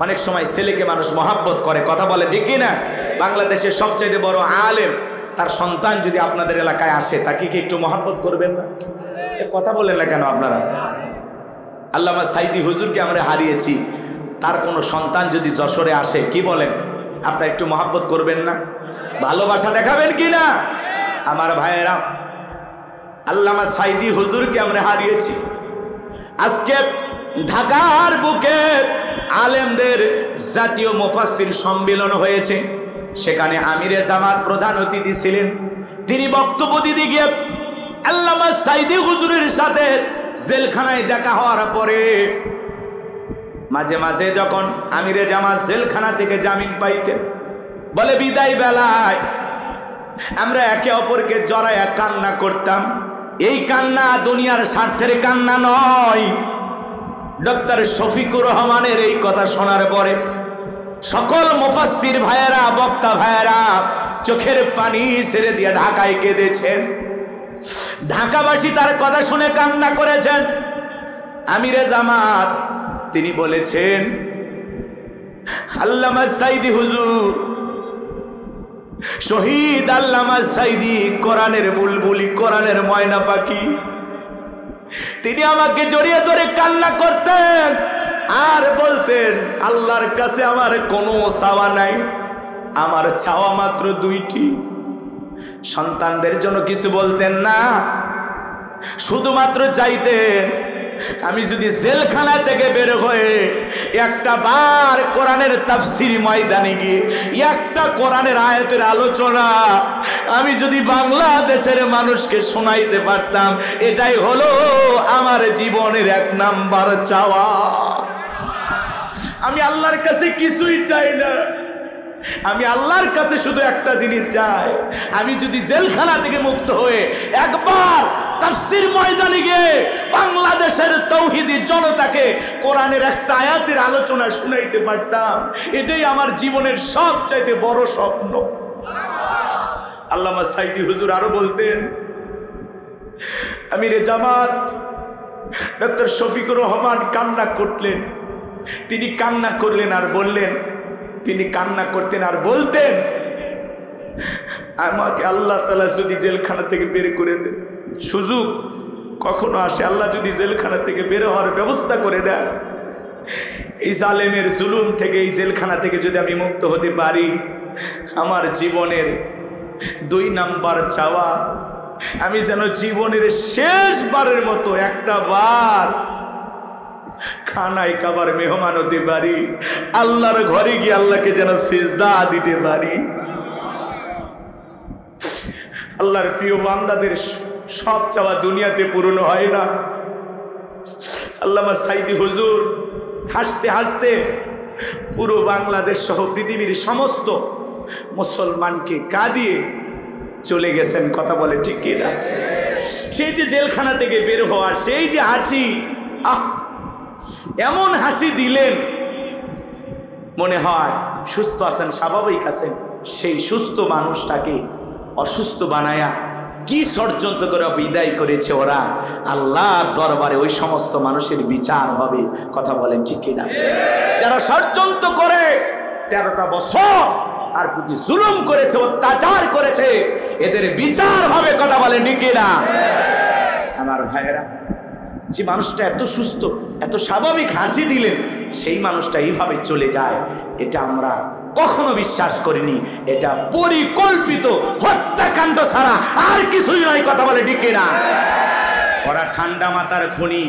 অনেক সময় ছেলেকে মানুষ মহাব্বত করে। কথা বলে ঠিক কিনা? বাংলাদেশের সবচেয়ে বড় আলেম, তার সন্তান যদি আপনাদের এলাকায় আসে তাকে কি একটু মহাব্বত করবেন না? কথা বলেন না কেন আপনারা? আল্লামা সাইদি হুজুরকে আমরা হারিয়েছি, তার কোনো সন্তান যদি যশোরে আসে কি বলেন, আপনারা একটু মহাব্বত করবেন না? ভালোবাসা দেখাবেন কি না? আমার ভাইয়েরা, আল্লামা সাইদি হুজুরকে আমরা হারিয়েছি। আজকে ঢাকার বুকে আলেমদের জাতীয় মুফাসসির সম্মেলন হয়েছে, সেখানে আমিরে জামাত প্রধান অতিথি ছিলেন। তিনি বক্তব্য দিতে গিয়ে আল্লামা সাইদি হুজুরের সাথে জেলখানায় দেখা হওয়ার পরে মাঝে মাঝে যখন আমিরে জামাত জেলখানা থেকে জামিন পাইতেন, বলে বিদায় বেলায় আমরা একে অপরকে জড়াইয়া কান্না করতাম। এই কান্না দুনিয়ার স্বার্থের কান্না নয়। ডক্টর শফিকুর রহমানের এই কথা শোনার পরে সকল মুফাসসির ভাইয়েরা, বক্তা ভাইয়েরা চোখের পানি ছেড়ে দিয়ে ঢাকায় কেঁদেছেন। ঢাকাবাসী তার কথা শুনে কান্না করেছেন। আমিরে জামাত তিনি বলেছেন, আল্লামা সাইদি হুজুর, শহীদ আল্লামা সাইদি কোরআনের বুলবুলি, কোরআনের ময়না পাখি, তিনি আমাকে জড়িয়ে ধরে কান্না করতেন আর বলতেন, আল্লাহর কাছে আমার কোনো চাওয়া নাই, আমার চাওয়া মাত্র দুইটি। সন্তানদের জন্য কিছু বলতেন না, শুধুমাত্র চাইতেন আমি যদি জেলখানা থেকে বের হয়ে একটা বার কোরআনের তাফসীর ময়দানে গিয়ে একটা কোরআনের আয়াতের আলোচনা আমি যদি বাংলাদেশের মানুষকে শোনাইতে পারতাম, এটাই হলো আমার জীবনের 1 নাম্বার চাওয়া। আমি আল্লাহর কাছে কিছুই চাই না, আমি আল্লাহর কাছে শুধু একটা জিনিস চাই, আমি যদি জেলখানা থেকে মুক্ত হয়ে একবার তাফসীর ময়দানে গিয়ে বাংলাদেশের তৌহিদি জনতাকে কোরআনের একটা আয়াতের আলোচনা শুনাইতে পারতাম, এটাই আমার জীবনের সবচাইতে বড় স্বপ্ন। আল্লামা সাইদি হুজুর আরো বলতেন, আমিরে জামাত ডক্টর শফিকুর রহমান কান্না করলেন, তিনি কান্না করলেন আর বললেন, তিনি কান্না করতেন আর বলতেন, আমাকে আল্লাহ তাআলা যদি জেলখানা থেকে বের করে দেন, সুযোগ কখনো আসে, আল্লাহ যদি জেলখানা থেকে বের হওয়ার ব্যবস্থা করে দেন, এই জালেমের জুলুম থেকে, এই জেলখানা থেকে যদি আমি মুক্ত হতে পারি, আমার জীবনের 2 নাম্বার চাওয়া, আমি যেন জীবনের শেষবারের মতো একটা বার খানায় কাবার মেহমান হতে পারি, আল্লাহর ঘরে গিয়ে আল্লাহকে যেন সিজদা দিতে পারি। আল্লাহর প্রিয় বান্দাদের সব চাওয়া দুনিয়াতে পূরণ হয় না। আল্লামা সাইদি হুজুর হাসতে হাসতে পুরো বাংলাদেশ সহ পৃথিবীর সমস্ত মুসলমানকে কাঁদিয়ে চলে গেছেন। কথা বলে ঠিক কিনা? সেই যে জেলখানা থেকে বের হওয়ার সেই যে হাসি, এমন হাসি দিলেন মনে হয় সুস্থ আছেন, স্বাভাবিক আছেন। সেই সুস্থ মানুষটাকে অসুস্থ বানায়া কি ষড়যন্ত্র করে বিদায় করেছে ওরা, আল্লাহর দরবারে ওই সমস্ত মানুষের বিচার হবে। কথা বলেন ঠিক কিনা? যারা ষড়যন্ত্র করে 13টা বছর তার প্রতি জুলুম করেছে, অত্যাচার করেছে, এদের বিচার হবে। কথা বলেন ঠিক কিনা? আমার ভাইয়েরা, যে মানুষটা এত সুস্থ, এত স্বাভাবিক হাসি দিলেন, সেই মানুষটা এইভাবে চলে যায়, এটা আমরা কখনো বিশ্বাস করিনি। এটা পরিকল্পিত হত্যাকাণ্ড ছাড়া আর কিছুই নয়। কথা বলে ঠিক কিনা? ওরা ঠান্ডা মাথার খুনি।